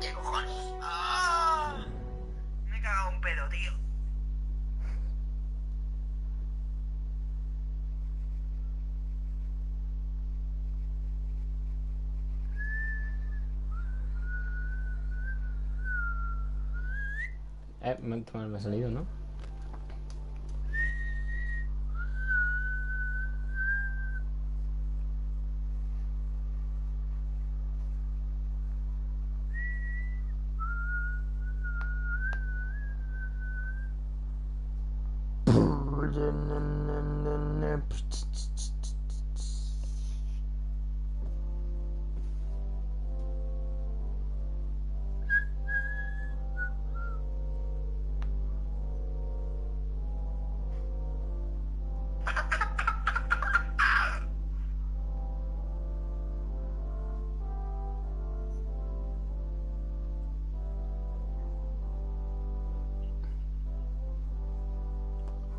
¿Qué cojones? ¡Ah! Me he cagado un pedo, tío. Me ha salido, ¿no?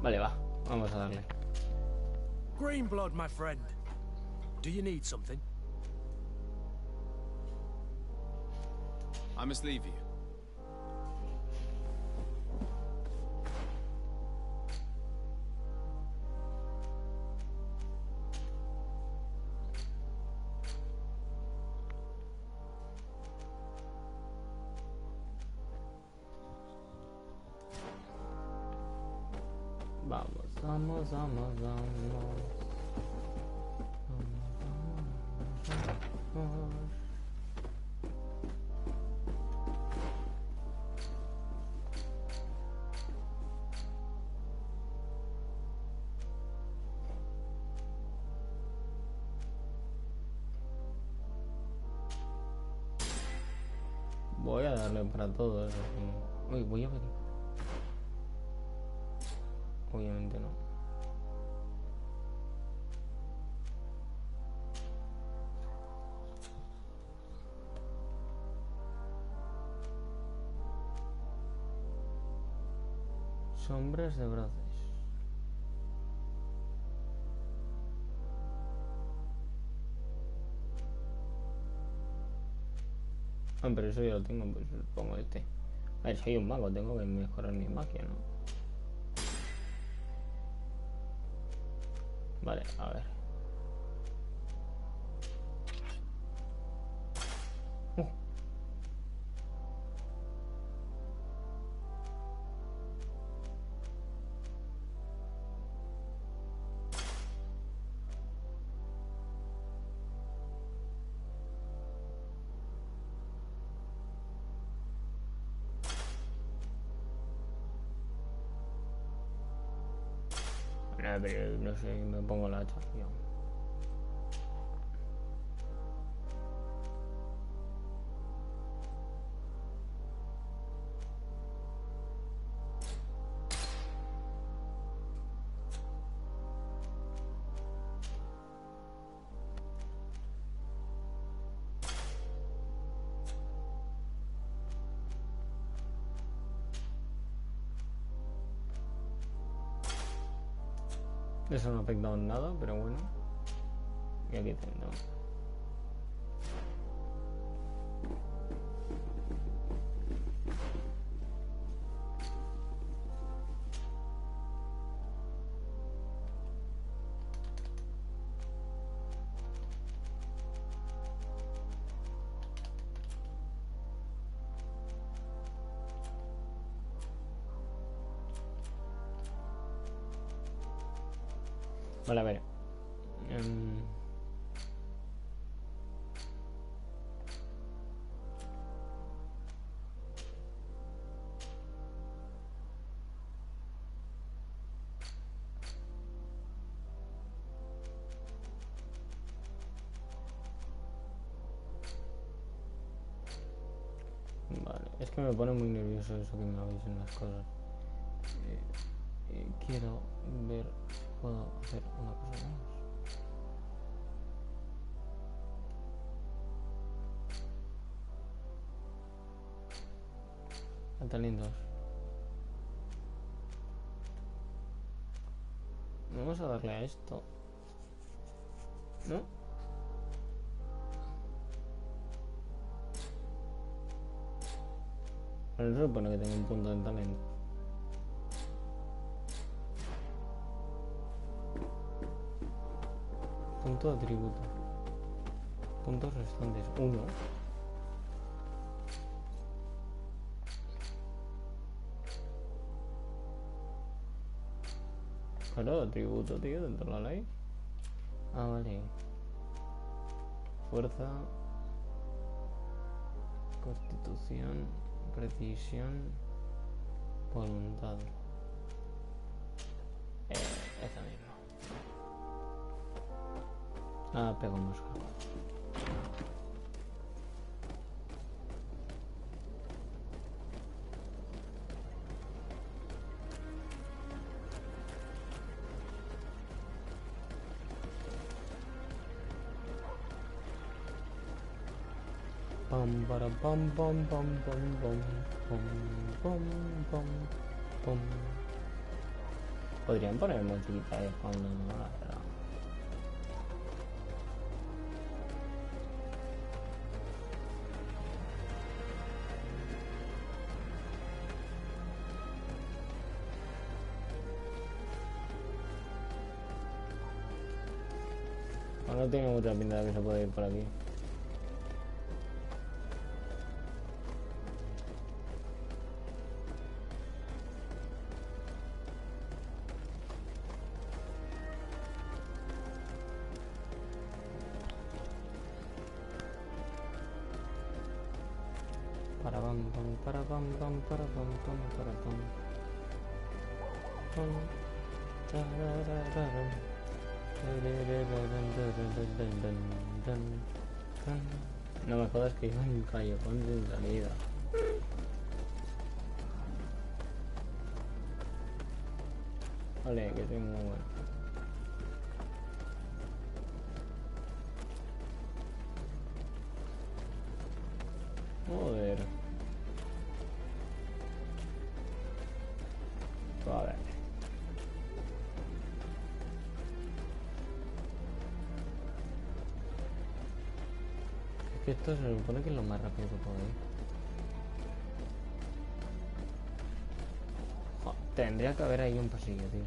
Vale, va. Vamos a darle. Green blood, my friend. Do you need something? I must leave you. Vamos. Voy a darle para todo. Uy, voy a ver. Obviamente no. Sombras de brazos. Ah, pero eso ya lo tengo, pues pongo este. A ver, soy un mago, tengo que mejorar mi magia, ¿no? Vale, a ver. No, pero no sé, me pongo la hacha, tío. Eso no ha afectado en nada, pero bueno. Y aquí tengo. Vale, a ver. Vale, es que me pone muy nervioso eso que me avisen las cosas. Quiero ver si puedo hacer una cosa más. Están lindos. Vamos a darle a esto. ¿No? Pero se supone que tengo un punto de talento. Punto de atributo. Puntos restantes. 1. Claro, atributo, tío, dentro de la ley. Ah, vale. Fuerza. Constitución. Precisión. Voluntad. Esa misma. Ah, pego más. Pam para pam pam pam pam pam pam pam pam pam. Podrían poner musiquita de fondo, ¿no? La verdad. No tiene mucha pinta de que se puede ir por aquí. Para pam pam para pam pam para pam pam para pam pam tararararam. No me jodas que iba en un callejón sin salida. Vale, que soy muy bueno. Joder. Vale. Es que esto se supone que es lo más rápido que puedo ir. Tendría que haber ahí un pasillo, tío.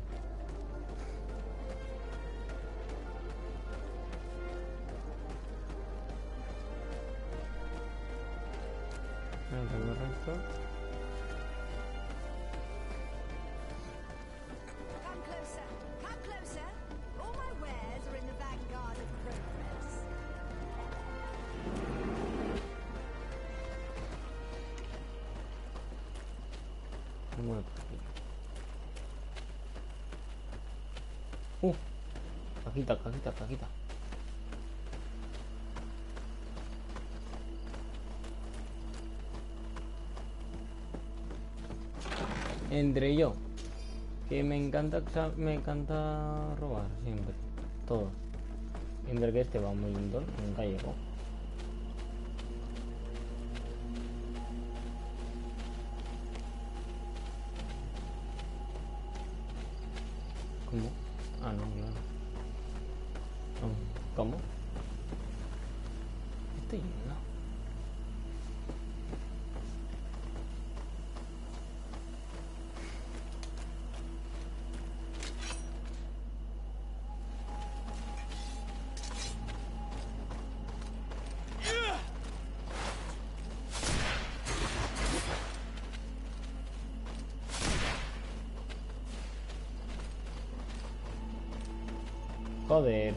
Recto. Come closer. Come closer. All my wares are in the vanguard of progress. Bueno, cajita, cajita, cajita. Entre yo, que me encanta robar siempre, todo. Entre que este va muy lento, nunca llego. ¿Cómo? Ah, no, claro. ¿Cómo? Estoy yendo. Joder.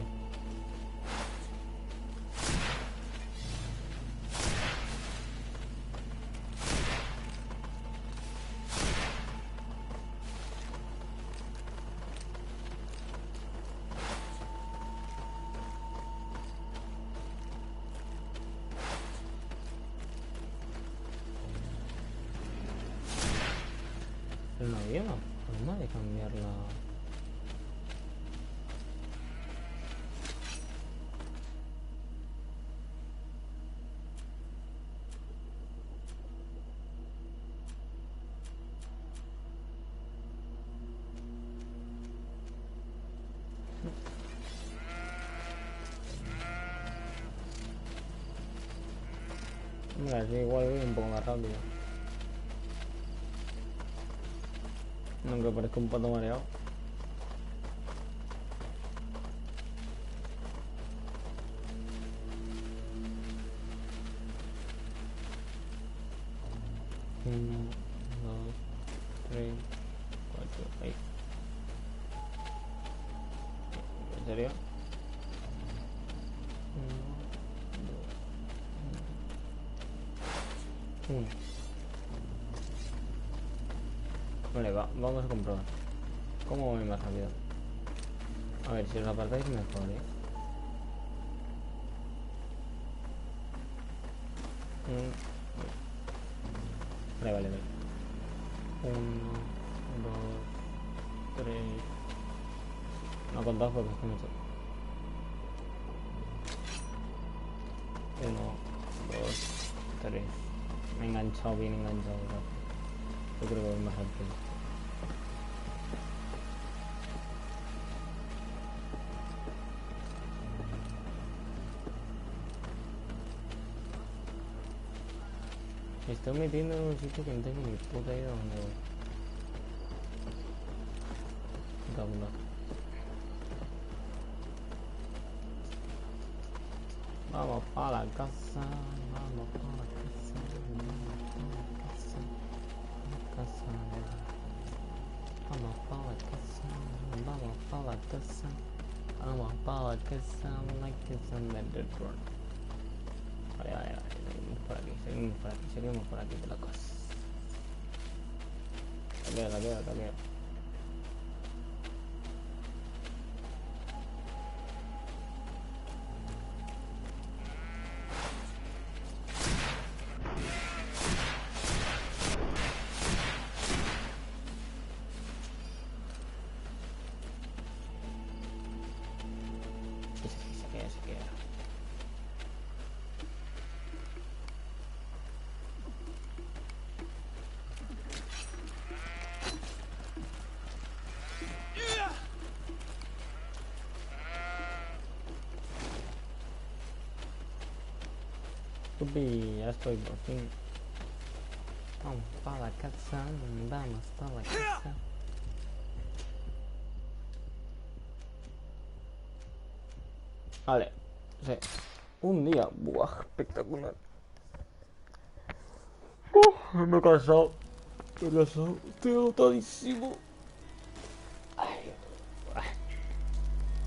Pero no había una forma de cambiarla. Mira, sí, igual voy un poco más rápido. Nunca parezco un pato mareado. Uno, dos, tres, cuatro, ahí. ¿En serio? Uno. Vale, vamos a comprobar. ¿Cómo voy más rápido? A ver, si os apartáis mejor, Vale, vale, vale. Uno, dos, tres. No he contado porque es que mucho. Uno, dos, tres. Me he enganchado, bien enganchado. Yo creo que voy más rápido. Me estoy metiendo en un sitio que no tengo ni puta idea de dónde voy. Cabula. Vamos para la casa, vamos para la casa, vamos para la casa, vamos para la casa, vamos para la casa, like it's on the dead run. Vale, seguimos por aquí de la casa. La queda. Se queda. Ubi, ya estoy por fin. Vamos para la casa, vamos para la casa. Vale, sí. Un día, buah, espectacular. Me he cansado. Estoy agotadísimo.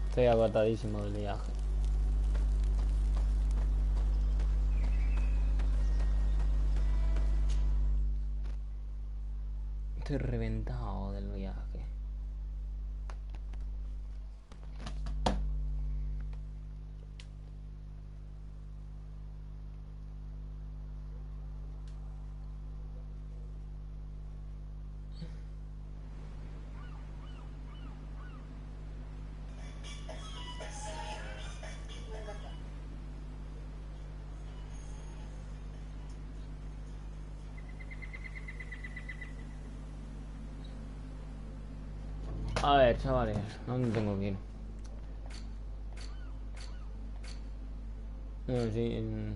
Estoy agotadísimo del viaje. Estoy reventado del viaje. A ver, chavales, ¿dónde tengo que ir? No, sí,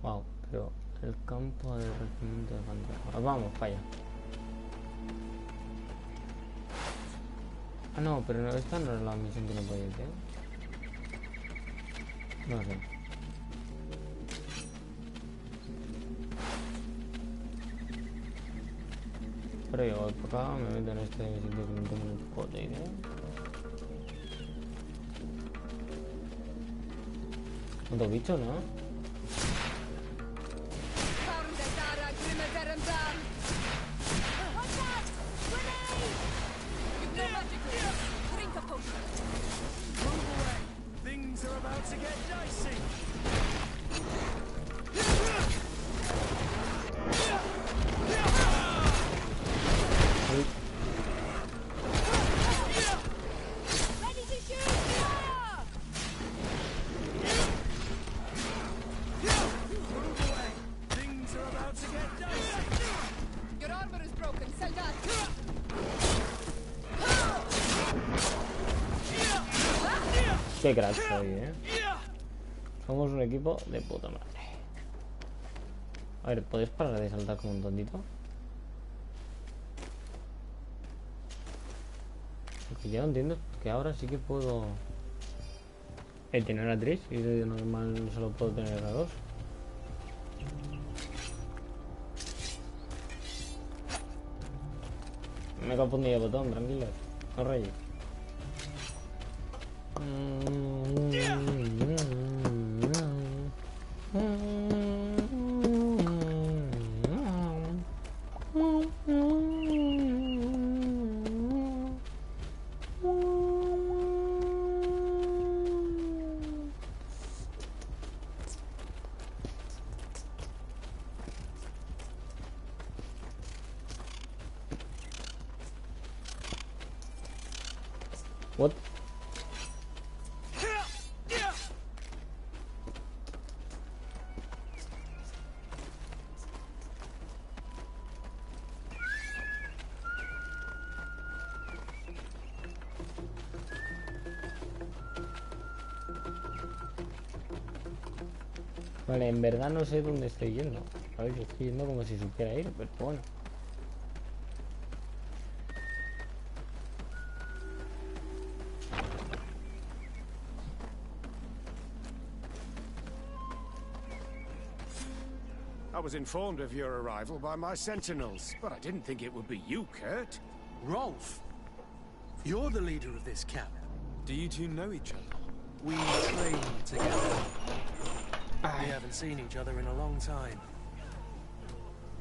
wow, pero el campo de regimiento de fantasmas. Vamos, para allá. Ah, no, pero no, esta no es la misión que no podía ir, No sé. Pero yo voy por acá, me meto en este sitio que no tengo ni puta idea. Otro bicho, ¿no? Things are about to get dicey. Ready to shoot! Fire! Move away. Things are about to get dicey. Your armor is broken, soldat! Qué crack soy, Somos un equipo de puta madre. A ver, ¿podéis parar de saltar como un tontito? Lo que yo no entiendo es que ahora sí que puedo tener a 3 y de normal solo puedo tener a 2. Me he confundido de botón, tranquilo. No reyes. What? Vale, en verdad no sé dónde estoy yendo. A ver, yo estoy yendo como si supiera ir, pero bueno. I was informed of your arrival by my sentinels, but I didn't think it would be you, Kurt. Rolf, you're the leader of this camp. Do you two know each other? We train together. We haven't seen each other in a long time.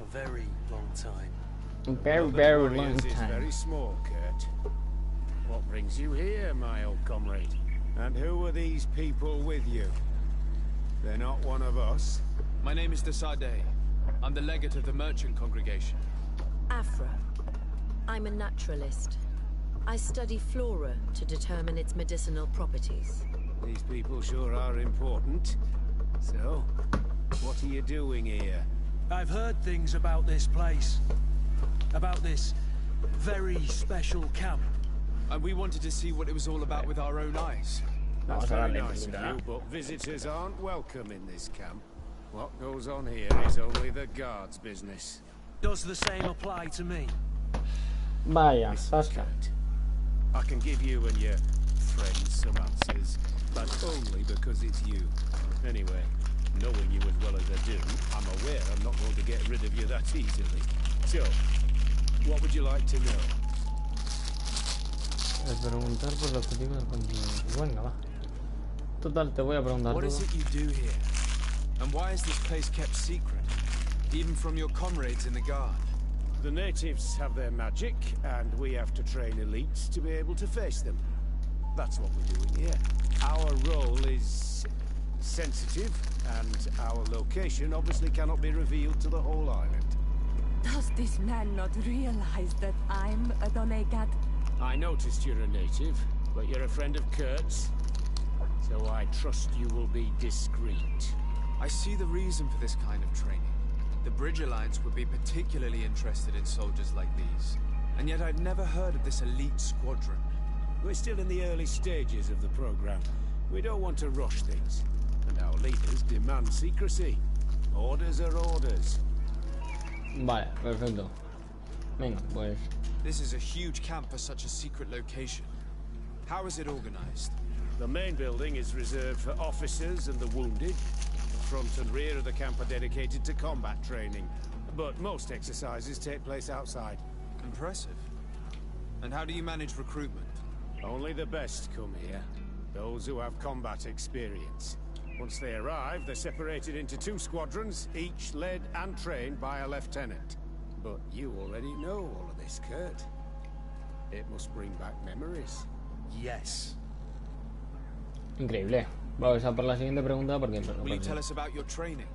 A very long time. Very, The very long Warriors is time. very small, Kurt. What brings you here, my old comrade? And who are these people with you? They're not one of us. My name is Desade. I'm the legate of the merchant congregation. Afra. I'm a naturalist. I study flora to determine its medicinal properties. These people sure are important. So, what are you doing here? I've heard things about this place. About this very special camp. And we wanted to see what it was all about with our own eyes. That's Vamos a very darle nice of prioridad. you, but visitors aren't welcome in this camp. What goes on here is only the guards' business. Does the same apply to me? Vaya, Listen, Sasha. Kurt, I can give you and your friends some answers, but only because it's you. Anyway, knowing you as well as I do, I'm aware I'm not going to get rid of you that easily. So, what would you like to know? Preguntar por los objetivos del continente. Venga, va. Total, te voy a preguntar What todo. is it you do here? And why is this place kept secret? Even from your comrades in the guard? The natives have their magic, and we have to train elites to be able to face them. That's what we're doing here. Our role is sensitive, and our location obviously cannot be revealed to the whole island. Does this man not realize that I'm a Donegat? I noticed you're a native, but you're a friend of Kurt's, so I trust you will be discreet. I see the reason for this kind of training. The Bridge Alliance would be particularly interested in soldiers like these. And yet I'd never heard of this elite squadron. We're still in the early stages of the program. We don't want to rush things, and our leaders demand secrecy. Orders are orders. Vale, perfecto. Venga, pues. This is a huge camp for such a secret location. How is it organized? The main building is reserved for officers and the wounded. Front and rear of the camp are dedicated to combat training, but most exercises take place outside. Impressive. And how do you manage recruitment? Only the best come here, those who have combat experience. Once they arrive, they're separated into 2 squadrons, each led and trained by a lieutenant. But you already know all of this, Kurt. It must bring back memories. Yes. Increíble. Vamos a por la siguiente pregunta porque... Will you tell us about your training?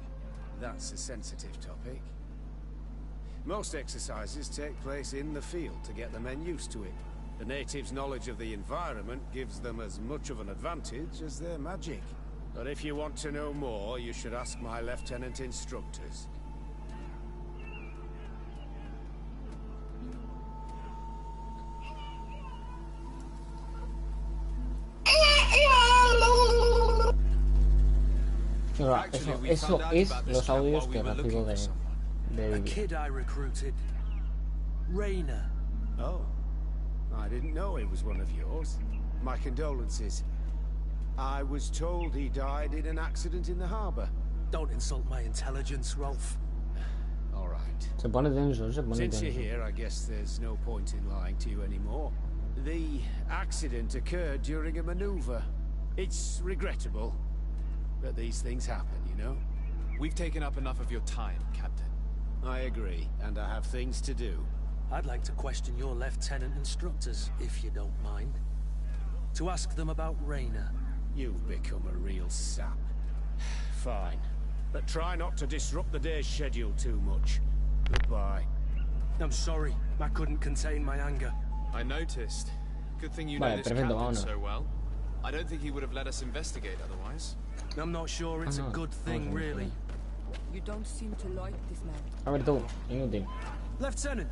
That's a sensitive topic. Most exercises take place in the field to get the men used to it. The natives' knowledge of the environment gives them as much of an advantage as their magic. But if you want to know more, you should ask my lieutenant instructors. Eso es los audios que recibo de A Vivi. kid I recruited. Raina. Oh, I didn't know he was one of yours. My condolences. I was told he died in an accident in the harbour. Don't insult my intelligence, Rolf. All right. Se pone tenso, se pone Since tenso. you're here, I guess there's no point in lying to you anymore. The accident occurred during a maneuver. It's regrettable, but these things happen, you know? We've taken up enough of your time, Captain. I agree, and I have things to do. I'd like to question your lieutenant instructors, if you don't mind. To ask them about Raina. You've become a real sap. Fine. But try not to disrupt the day's schedule too much. Goodbye. I'm sorry, I couldn't contain my anger. I noticed. Good thing you Vale, know this perfecto, captain vámonos. so well. I don't think he would have let us investigate otherwise. I'm not sure it's a good thing, really. You don't seem to like this man. A ver tú, inútil. Lieutenant,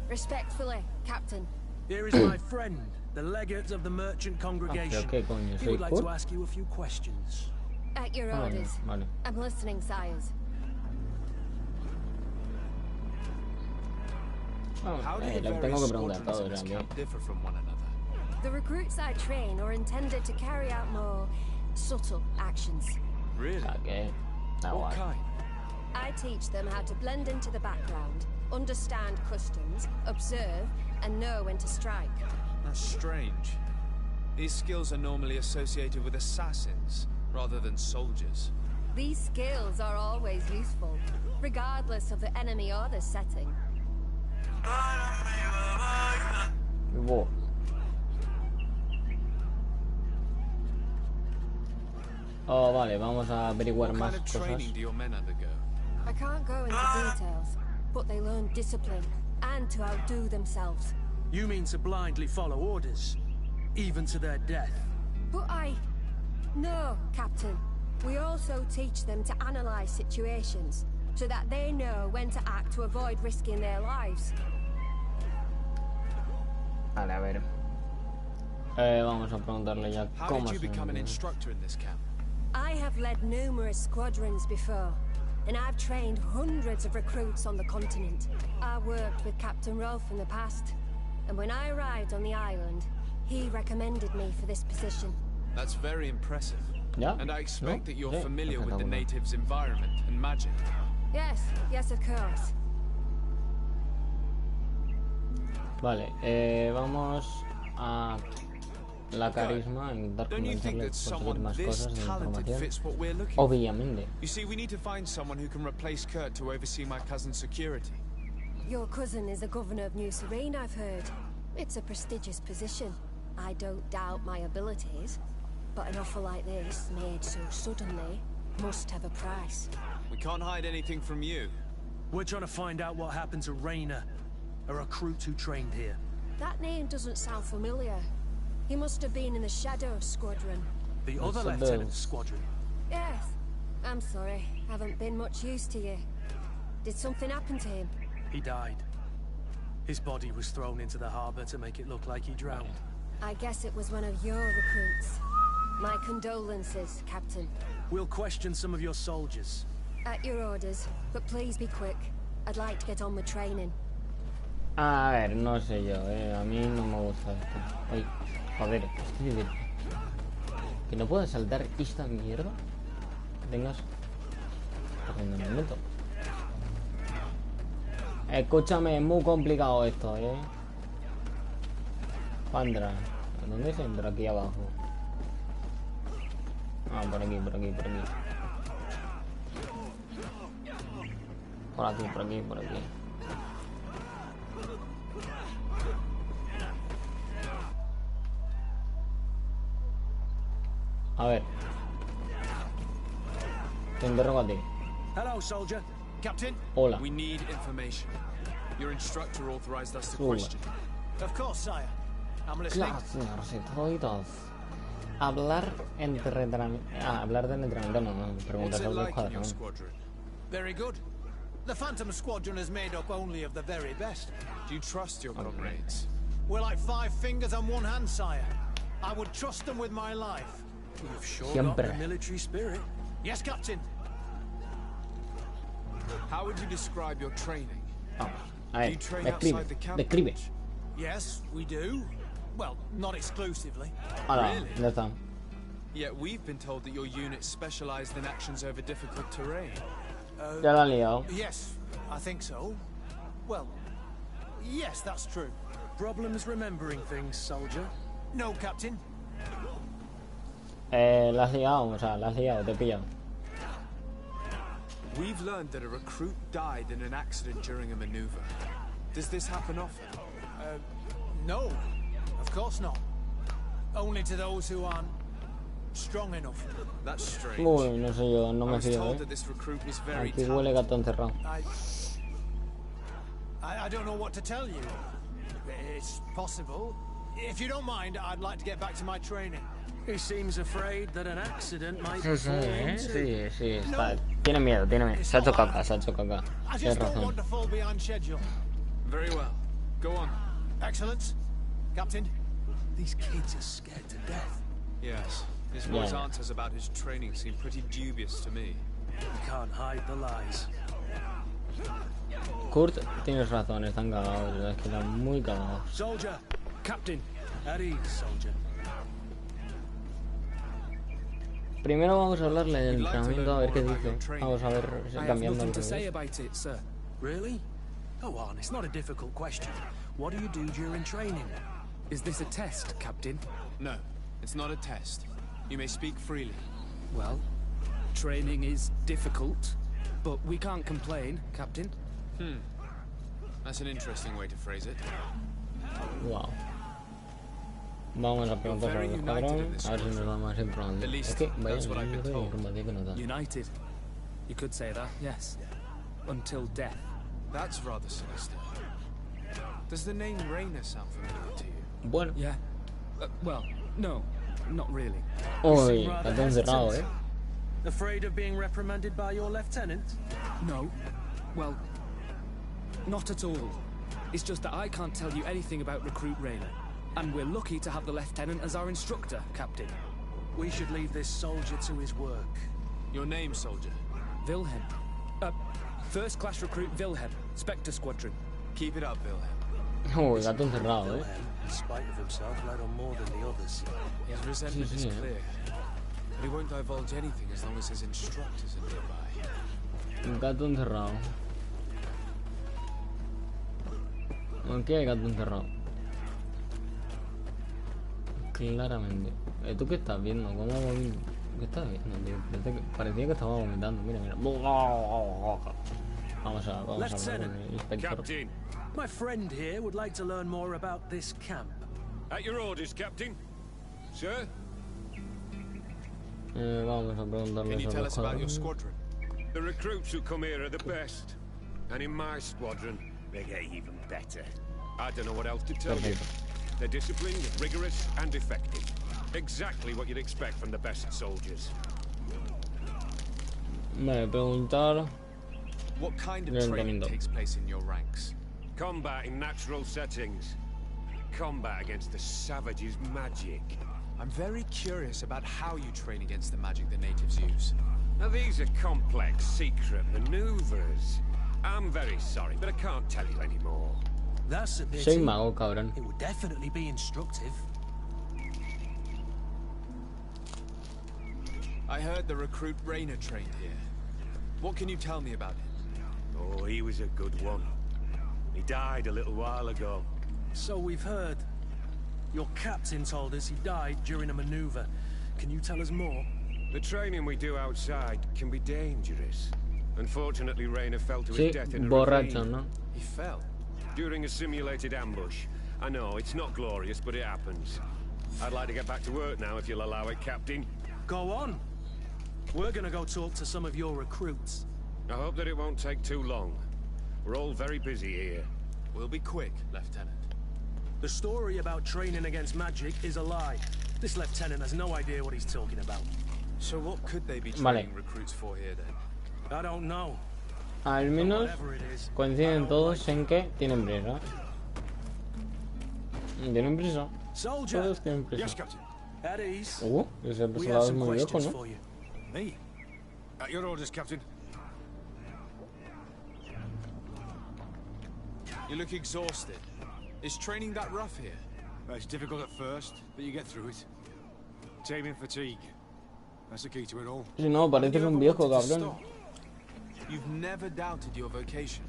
Respectfully, Captain. here is my friend, the legate of the merchant congregation. ¿Qué coño? He ¿Soy would like Kurt? to ask you a few questions. At your Ah, no, orders. vale. I'm listening, sires. Vamos, How do the le tengo various que preguntar squadrons todo, in this ya que... camp differ from one another? The recruits I train are intended to carry out more subtle actions. Really? O sea que... Da What guay. kind? I teach them how to blend into the background, understand customs, observe, and know when to strike. That's strange. These skills are normally associated with assassins, rather than soldiers. These skills are always useful, regardless of the enemy or the setting. Wow. Oh, vale, vamos a averiguar What más kind of cosas. training do your men undergo? I can't go into details, but they learn discipline and to outdo themselves. You mean to blindly follow orders, even to their death? But No, Captain. We also teach them to analyze situations, so that they know when to act to avoid risking their lives. Vale, a ver. Vamos a preguntarle ya How cómo did you se... become an instructor in this camp? I have led numerous squadrons before, and I've trained hundreds of recruits on the continent. I worked with Captain Rolf in the past, and when I arrived on the island, he recommended me for this position. That's very impressive. ¿Ya? And I expect ¿No? that you're Sí, familiar with the espectacular. natives' environment and magic. Yes, of course. Vale, vamos a la carisma a intentar Don't you think convencerle that por someone más this cosas de talented información. fits what we're looking for? Obviamente. You see, we need to find someone who can replace Kurt to oversee my cousin's security. Your cousin is the governor of New Serene, I've heard. It's a prestigious position. I don't doubt my abilities, but an offer like this, made so suddenly, must have a price. We can't hide anything from you. We're trying to find out what happened to Raina, a recruit who trained here. That name doesn't sound familiar. He must have been in the Shadow Squadron. The other Shadows. lieutenant's squadron. Yes. I'm sorry, haven't been much use to you. Did something happen to him? He died. His body was thrown into the harbor to make it look like he drowned. I guess it was one of your recruits. My condolences, Captain. We'll question some of your soldiers. At your orders, but please be quick. I'd like to get on with training. A ver, no sé yo, a mí no me gusta esto. Ay, joder, estoy de... Que no puedo saltar esta mierda. Que tengas... ¿Por dónde me meto? Escúchame, es muy complicado esto, Pandra, ¿dónde se entra? Aquí abajo. Ah, por aquí, por aquí, por aquí. Por aquí, por aquí, por aquí. A ver. Te interrogo a ti. Hello, soldier. Captain? Hola. We need information. Your instructor authorized us to Hola. question. Of course, sire. I'm listening. Claro, señores y todos. Hablar entre hablar del entrenamiento, no, preguntas What's it sobre el like in cuadro. your squadron? Very good. The Phantom Squadron is made up only of the very best. Do you trust your comrades? We're like 5 fingers on one hand, sire. I would trust them with my life. You've sure Siempre. got the military spirit. Yes, Captain. How would you describe your training? Vamos, a Do ver, you train describe, outside the camp? describe. Yes, we do. Well, not exclusively. Ahora, Really? ya está. Yet we've been told that your unit specialized in actions over difficult terrain. Ya la han liado. Yes, I think so. Well, yes, that's true. Problems remembering things, soldier? No, Captain. La has liado, o sea, la has liado, te he pillado. We've learned that a recruit died in an accident during a maneuver. Does this happen often? No, of course not. Only to those who aren't strong enough. That's strange. Uy, no sé yo, no I me was fío, told that this recruit was very Aquí huele talented. gato encerrado. I don't know what to tell you. It's possible. If you don't mind, I'd like to get back to my training. He seems afraid that an accident might Sí, sí, befall him too. sí, está. Tiene miedo, tiene miedo. Se ha hecho caca, se ha hecho caca. I Tienes just don't razón. want to fall behind schedule. Very well. Go on. Excellence. Captain. These kids are scared to death. Yes. His boy's Yeah. answers about his training seem pretty dubious to me. We can't hide the lies. Kurt, tienes razón, están cagados, es que están muy cagados. Soldier! Captain! At ease, soldier. Primero vamos a hablarle del We'd like to entrenamiento, learn a ver more qué about your dice. training. Vamos a ver si I have cambiando nothing el to say revés. about it, sir. Really? Go on, it's not a difficult question. What do you do during training? Is this a test, Captain? No, it's not a test. You may speak freely. Well, training is difficult, but we can't complain, Captain. That's an interesting way to phrase it. Wow. Vamos a preguntar You're al very united escuadrón, in this a ver si nos da más información. At least Es que vaya that's what I've been mierda de told. información que nos da. United. You could say that, yes. Until death. That's rather sinister. Does the name Rainer sound familiar to you? Bueno. Yeah. Well, no, not really. Uy, rather gato encerrado, hesitant. eh. Afraid of being reprimanded by your lieutenant? No. Well, not at all. It's just that I can't tell you anything about Recruit Rayner. And we're lucky to have the Lieutenant as our instructor, Captain. We should leave this soldier to his work. Your name, soldier? Wilhelm. First class recruit Wilhelm, Spectre Squadron. Keep it up, Wilhelm. Uy, gato encerrado, eh. Wilhelm, in spite of himself, led on more than the others. His resentment Sí, is sí, clear. But he won't divulge anything as long as his instructors are nearby. Gato encerrado. ¿Por qué gato encerrado? Claramente. ¿Tú qué estás viendo? ¿Cómo ¿Qué estás viendo, tío? Parecía que estaba vomitando. Mira, mira. Vamos a hablar con el inspector. Captain. My friend here would like to learn more about this camp. At your orders, Captain. Sir? Vamos a preguntarle Can you sobre tell el us about your escuadrón. squadron? The recruits who come here are the best. And in my squadron, they get even better. I don't know what else to tell you. They're disciplined, rigorous, and effective. Exactly what you'd expect from the best soldiers. Vale, preguntar. What kind of Bien, training Domingo. takes place in your ranks? Combat in natural settings. Combat against the savage's magic. I'm very curious about how you train against the magic the natives use. Now these are complex, secret maneuvers. I'm very sorry, but I can't tell you anymore. That's a Soy pity. mago, cabrón. It would definitely be instructive. I heard the recruit Rainer trained here. What can you tell me about him? Oh, he was a good one. He died a little while ago. So we've heard. Your captain told us he died during a maneuver. Can you tell us more? The training we do outside can be dangerous. Unfortunately, Rainer fell to Sí, his death in a borracho, ravine. ¿no? He fell. During a simulated ambush. I know, it's not glorious, but it happens. I'd like to get back to work now, if you'll allow it, Captain. Go on. We're gonna go talk to some of your recruits. I hope that it won't take too long. We're all very busy here. We'll be quick, Lieutenant. The story about training against magic is a lie. This lieutenant has no idea what he's talking about. So what could they be Vale. training recruits for here then? I don't know. Al But menos whatever it is, I coinciden don't todos like en que tienen prisa. Tienen prisa. Soldier, Todos tienen prisa. Yes, Captain. at ease. Ese We soldado have es some muy viejo, questions ¿no? for you. Me? At your orders, Captain. You look exhausted. Is training that rough here? It's difficult at first, but you get through it. Taming fatigue. That's the key to it all. Si no, pareces un viejo, cabrón. You've never doubted your vocation.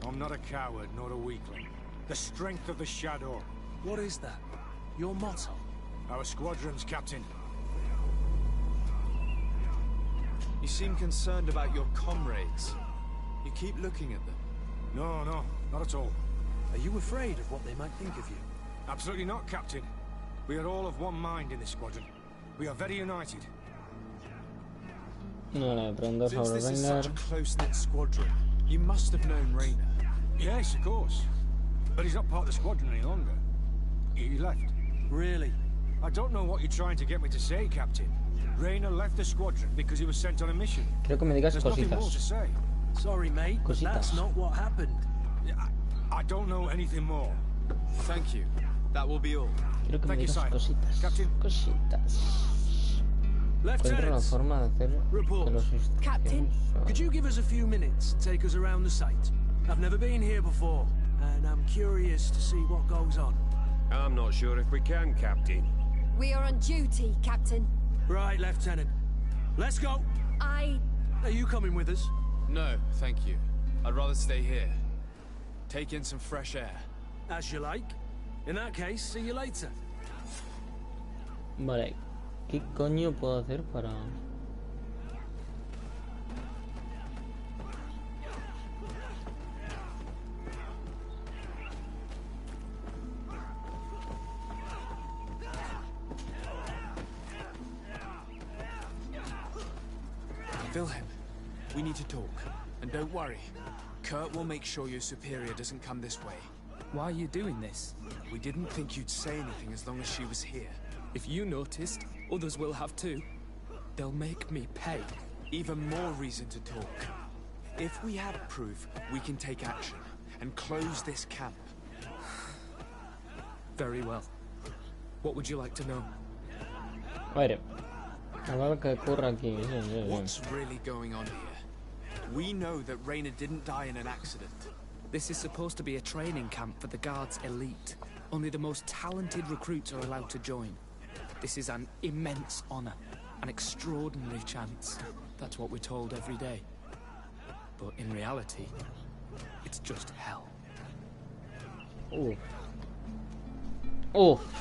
I'm not a coward, nor a weakling. The strength of the shadow. What is that? Your motto? Our squadrons, Captain. You seem concerned about your comrades. You keep looking at them. No, not at all. Are you afraid of what they might think of you? Absolutely not, Captain. We are all of one mind in this squadron. We are very united. No le pregunto Since sobre this is Reiner. such a close-knit squadron, you must have known Rainer. Yes, of course. But he's not part of the squadron any longer. He left. Really? I don't know what you're trying to get me to say, Captain. Rainer left the squadron because he was sent on a mission. Quiero que me digas There's nothing more to cositas. say. Sorry, mate, but that's Cositas. not what happened. I don't know anything more. Thank you. That will be all. Quiero que me Thank you, digas Sire. cositas. Captain. Cositas. Encuentro una Lieutenant, forma de hacer que report. los Captain, could you give us a few minutes, take us around the site? I've never been here before, and I'm curious to see what goes on. I'm not sure if we can, Captain. we are on duty, Captain. Right, Lieutenant. Let's go. Are you coming with us? No, thank you. I'd rather stay here. Take in some fresh air. As you like. In that case, see you later. Vale. ¿Qué coño puedo hacer para...? Wilhelm, we need to talk. And don't worry. Kurt will make sure your superior doesn't come this way. Why are you doing this? We didn't think you'd say anything as long as she was here. If you noticed, others will have too. They'll make me pay. Even more reason to talk. If we have proof, we can take action and close this camp. Very well. What would you like to know? A ver lo que ocurre aquí. Sí, sí, sí. What's really going on here? We know that Rainer didn't die in an accident. This is supposed to be a training camp for the Guard's elite. Only the most talented recruits are allowed to join. This is an immense honor, an extraordinary chance. That's what we're told every day. But in reality, it's just hell.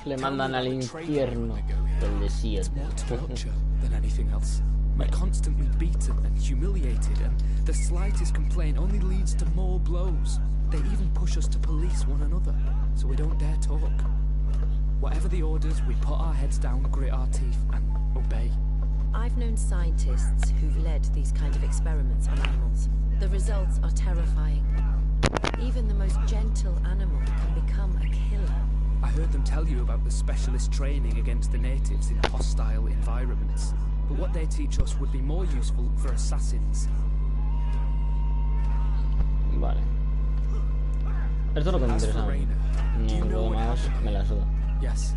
Le mandan al infierno del desierto. It's more torture than anything else. We're constantly beaten and humiliated, and the slightest complaint only leads to more blows. They even push us to police one another, so we don't dare talk. Whatever the orders, we put our heads down, grit our teeth, and obey. I've known scientists who've led these kind of experiments on animals. The results are terrifying. Even the most gentle animal can become a killer. I heard them tell you about the specialist training against the natives in hostile environments. But what they teach us would be more useful for assassins. Vale. Esto es lo que me As interesa. for Rainer, do you No, know lo what demás happened? me la suda. Yes.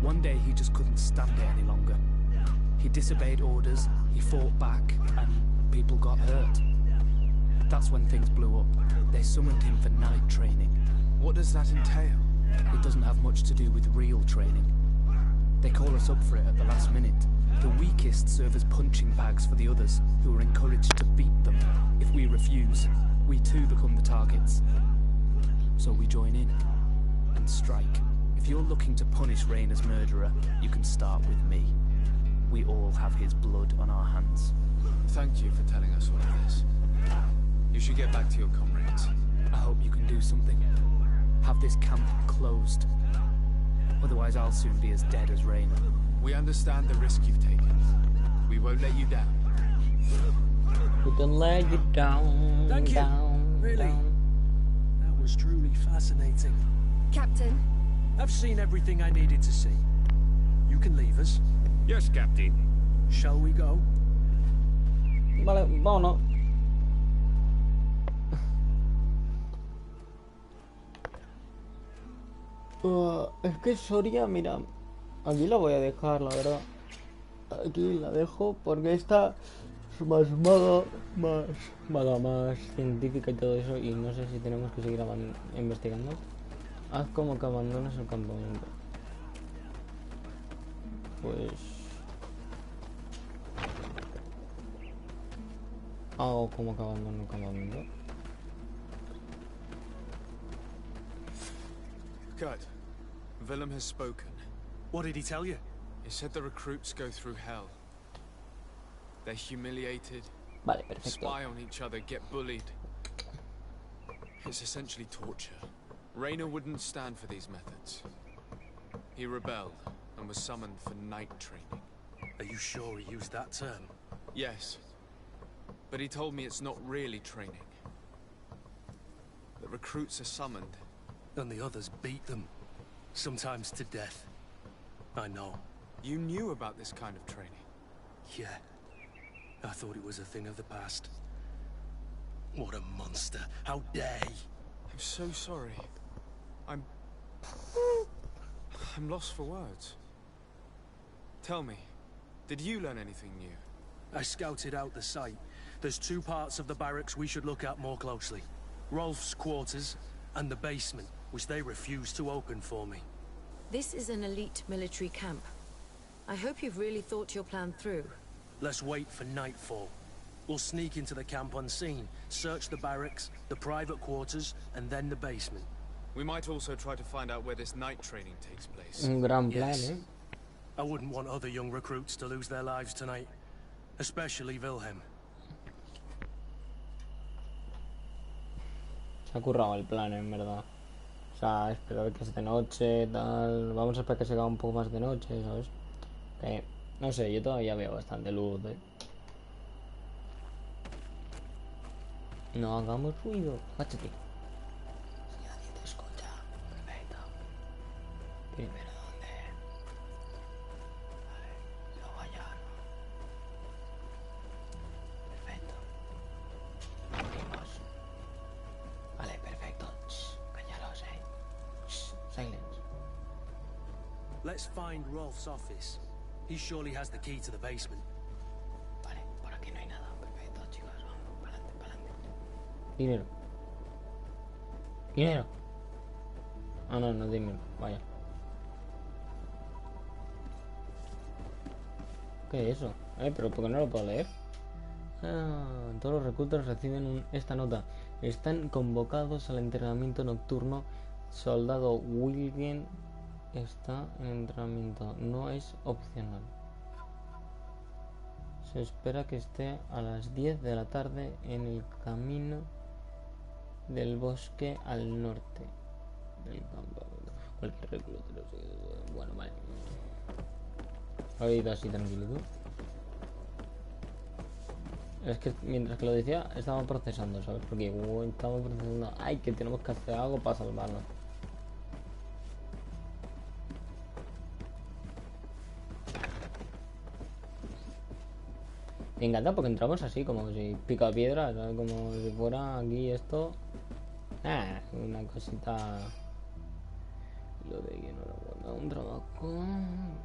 One day he just couldn't stand it any longer. He disobeyed orders, he fought back, and people got hurt. That's when things blew up. They summoned him for night training. What does that entail? It doesn't have much to do with real training. They call us up for it at the last minute. The weakest serve as punching bags for the others, who are encouraged to beat them. If we refuse, we too become the targets. So we join in and strike. If you're looking to punish Rainer's murderer, you can start with me. We all have his blood on our hands. Thank you for telling us all of this. You should get back to your comrades. I hope you can do something. Have this camp closed. Otherwise I'll soon be as dead as Rainer. We understand the risk you've taken. We won't let you down. We don't let you down. Thank you. Down, Really. down. That was truly fascinating. Captain, I've seen everything I needed to see. You can leave us. Yes, Captain. Shall we go? Vale, vámonos. Es que Soria, mira, aquí la voy a dejar, la verdad. Aquí la dejo porque esta es más maga, más científica y todo eso. Y no sé si tenemos que seguir investigando. Haz como que abandonas el campamento. Pues... hago como que abandono el campamento. Good. Willem has spoken. What did he tell you? He said the recruits go through hell. They're humiliated, Vale, perfecto. spy on each other, get bullied. It's essentially torture. Raynor wouldn't stand for these methods. He rebelled and was summoned for night training. Are you sure he used that term? Yes. But he told me it's not really training. The recruits are summoned. And the others beat them. Sometimes to death. I know. You knew about this kind of training? Yeah. I thought it was a thing of the past. What a monster. How dare he? I'm so sorry. I'm lost for words. Tell me, did you learn anything new? I scouted out the site. There's 2 parts of the barracks we should look at more closely. Rolf's quarters and the basement, which they refused to open for me. This is an elite military camp. I hope you've really thought your plan through. Let's wait for nightfall. We'll sneak into the camp unseen, search the barracks, the private quarters, and then the basement. We might also try to find out where this night training takes place. Un gran plan, Yes. ¿eh? I wouldn't want other young recruits to lose their lives tonight. Especially Wilhelm. Se ha currado el plan, en verdad. O sea, esperar que sea de noche, tal... Vamos a esperar que se haga un poco más de noche, ¿sabes? No sé, yo todavía veo bastante luz, ¿eh? No hagamos ruido. Agáchate. Si nadie te escucha. Perfecto. Primero, ¿dónde? Vale. Luego allá, ¿no? Perfecto. Abrimos. Vale, perfecto. Shh, callaros, Shh, silence. Let's find Rolf's office. He surely has the key to the basement. Vale, por aquí no hay nada. Perfecto, chicos. Vamos, para adelante, para adelante. Dinero. Dinero. Ah, no, no es dinero. Vaya. ¿Qué es eso? Pero ¿por qué no lo puedo leer? Ah, todos los reclutas reciben esta nota. Están convocados al entrenamiento nocturno. Soldado Wilgen está en entrenamiento. No es opcional. Se espera que esté a las 10 de la tarde en el camino del bosque al norte del campamento. Cualquier recluta. Bueno, vale. Lo he ido así tranquilito. Es que mientras que lo decía, estaba procesando, ¿sabes? Porque estamos procesando. Ay, que tenemos que hacer algo para salvarnos. Me encanta porque entramos así, como si pica piedra, ¿sabes? Como si fuera aquí esto. Una cosita. Lo de que enhorabuena, un trabajo completo.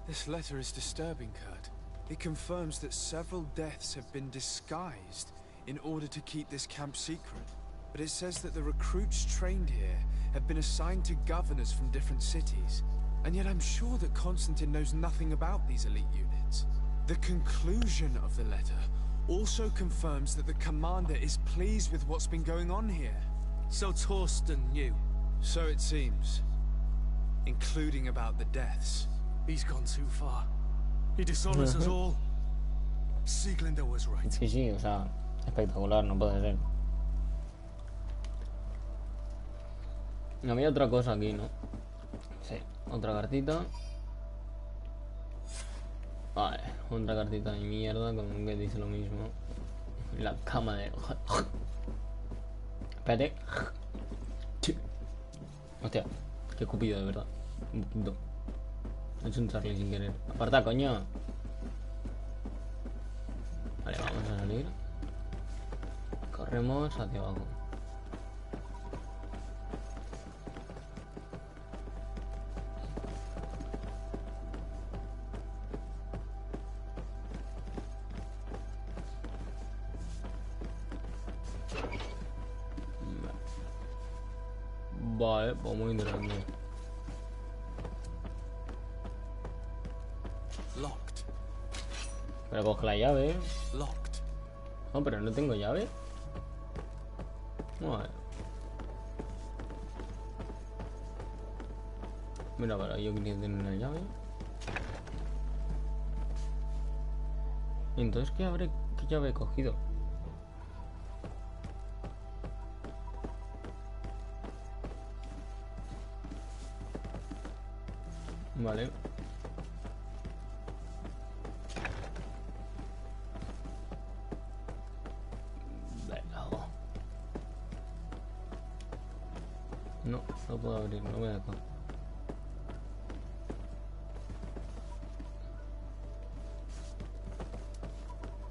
This letter is disturbing, Kurt. It confirms that several deaths have been disguised in order to keep this camp secret. But it says that the recruits trained here have been assigned to governors from different cities. And yet I'm sure that Constantine knows nothing about these elite units. The conclusion of the letter also confirms that the commander is pleased with what's been going on here. So Torsten knew. So it seems. Including about the deaths. He's gone too far. He dishonors us all. Sieglinder was right. Sí, sí, o sea, espectacular, no puede ser. Había otra cosa aquí, ¿no? Sí, otra cartita. Vale, otra cartita de mierda con que dice lo mismo. La cama de... Espérate. Hostia, qué cupido de verdad. Un punto. He hecho un Charlie sin querer. Aparta, coño. Vale, vamos a salir. Corremos hacia abajo. Vale, pues muy interesante. Locked. Pero coge la llave. Locked. No, pero no tengo llave. Vale. Mira, para yo quería tener una llave. Entonces, ¿qué llave he cogido? Vale. No, no puedo abrir, no me deja.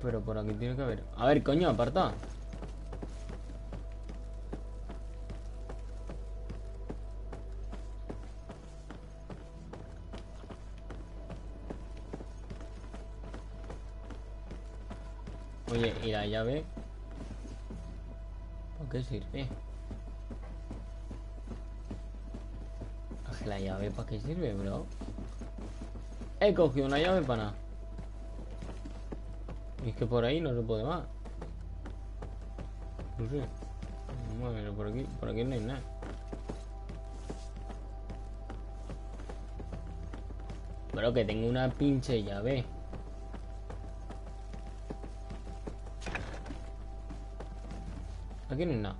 Pero por aquí tiene que haber... A ver, coño, aparta. Oye, ¿y la llave? ¿Para qué sirve? ¿La llave para qué sirve, bro? He cogido una llave para nada. Y es que por ahí no se puede más. No sé. Bueno, por aquí no hay nada. Pero que tengo una pinche llave. Aquí no hay nada.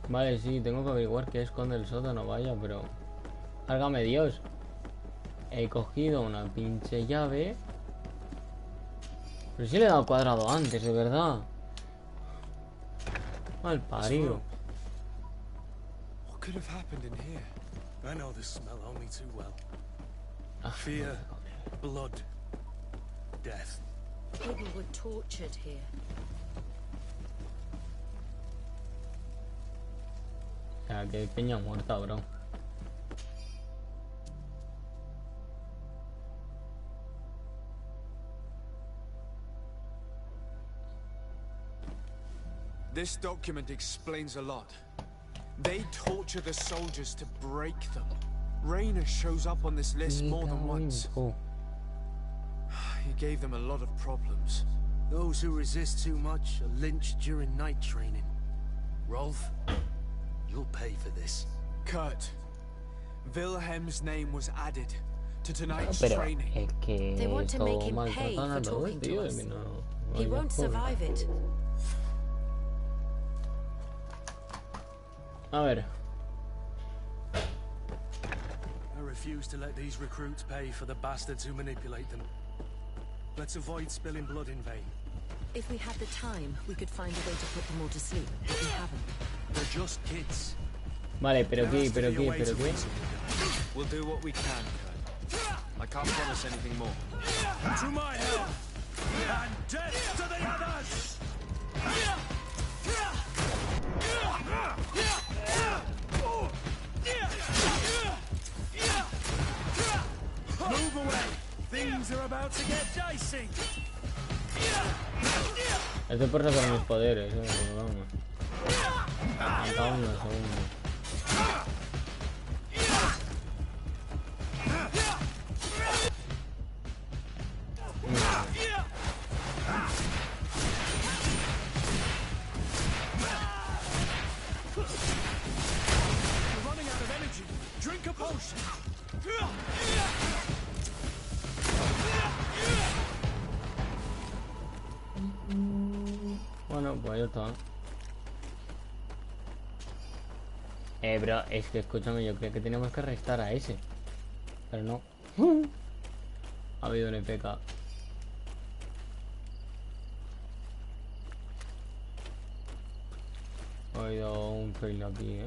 Vale, sí, tengo que averiguar qué esconde el sótano, vaya, pero... Válgame Dios. He cogido una pinche llave. Pero sí le he dado cuadrado antes, de verdad. Mal parido. What could have happened in here? I know this smell only too well. Fear, blood, death. People were tortured here. Ya, que peña muerta, bro. This document explains a lot. They torture the soldiers to break them. Rayner shows up on this list more than once. He gave them a lot of problems. Those who resist too much are lynched during night training. Rolf, you'll pay for this. Kurt, Wilhelm's name was added to tonight's Pero training. es que They want to todo make him pay maltratan for a todos, talking to tío. us. Y no He hay won't forma. survive it. A ver. I refuse to let these recruits pay for the bastards who manipulate them. Let's avoid spilling blood in vain. If we had the time, we could find a way to put them all to sleep, but we haven't. They're just kids. Vale, pero There qué, has to pero be a qué, way pero to qué. reason with them. We'll do what we can, Kurt. I can't promise anything more. To my help! And death to the others! Move away! Things are about to get dicey! Esto es por sacar mis poderes, pero vamos. Aguanta un segundo. You're running out of energy. Drink a potion. Bueno, pues ya está. Bro, es que escúchame, yo creo que tenemos que arrestar a ese. Pero no. Ha habido un EPK. Ha habido un fail aquí,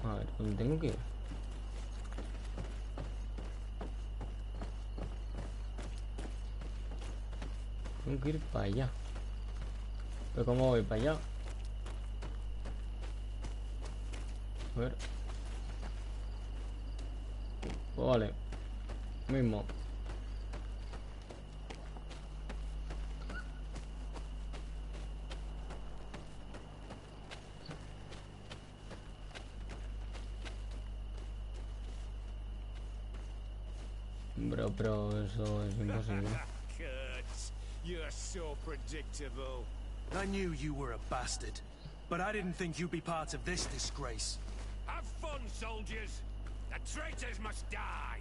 A ver, ¿dónde tengo que ir? Tengo que ir para allá. Pero ¿cómo voy para allá? A ver. Pues vale. Mismo. Pero eso es imposible. Kurt, you're so predictable. I knew you were a bastard, but I didn't think you'd be part of this disgrace. Have fun, soldiers. The traitors must die.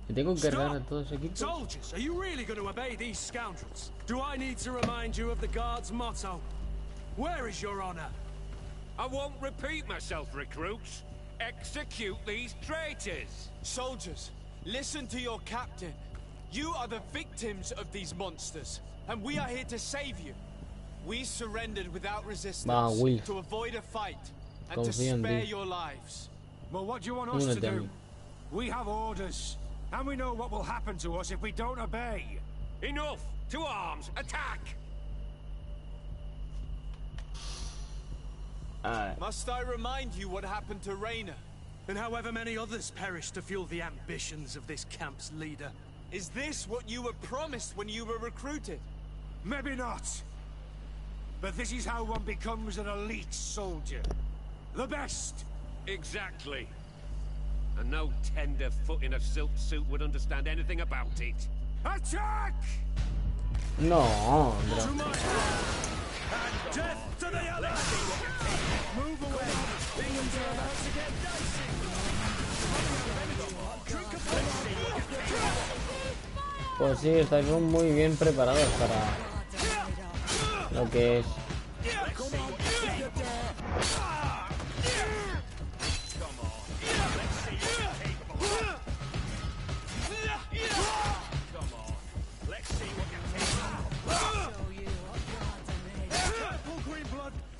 ¿Y tengo que cargar a todo ese equipo? Soldiers, are you really going to obey these scoundrels? Do I need to remind you of the Guard's motto? Where is your honor? I won't repeat myself, recruits. Execute these traitors. Soldiers, listen to your captain. You are the victims of these monsters, and we are here to save you. We surrendered without resistance to avoid a fight and to spare your lives. Well, what do you want us to do? We have orders, and we know what will happen to us if we don't obey. Enough! To arms! Attack! Must I remind you what happened to Reyna? And however many others perished to fuel the ambitions of this camp's leader. Is this what you were promised when you were recruited? Maybe not. But this is how one becomes an elite soldier. The best! Exactly. And no tenderfoot in a silk suit would understand anything about it. Attack! No, bro. To my hand! And death to the other! Move away! Things are about to get dicey! Pues sí, estáis muy bien preparados para lo que es.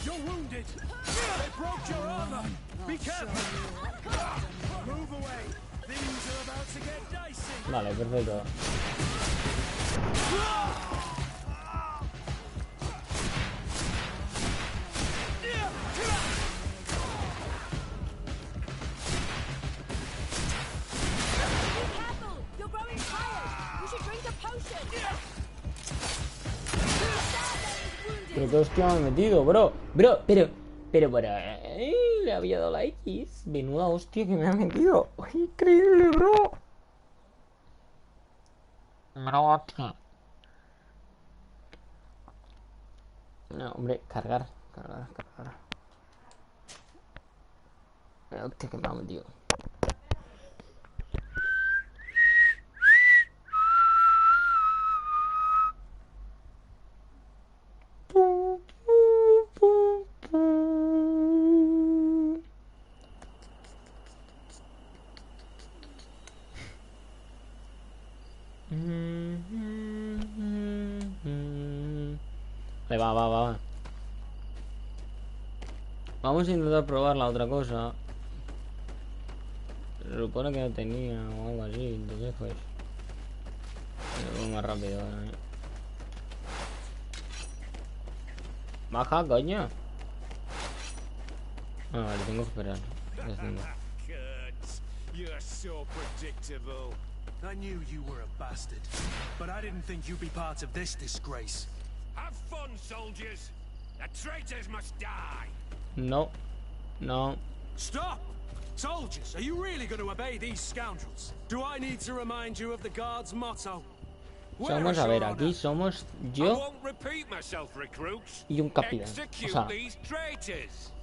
You're wounded! They broke your armor! Be careful! Move away! Things are about to get dicey! Vale, perfecto. You're growing tired! You should drink a potion! Pero qué hostia me he metido, bro. Pero, le había dado la X. Menuda hostia que me ha metido. Increíble, bro. Bro, tío. No, hombre, cargar. La hostia que me ha metido. Va. Vamos a intentar probar la otra cosa. Se supone que no tenía o algo así, entonces pues... Me voy más rápido ahora, Baja, coño. Ah, vale, tengo que esperar. You're so predictable. I knew you were a bastard, but I didn't think you'd be part of this disgrace. Have fun, soldiers. The traitors must die. No. Stop! Soldiers, are you really going to obey these scoundrels? Do I need to remind you of the Guard's motto? Vamos a ver, aquí somos yo y un capitán. O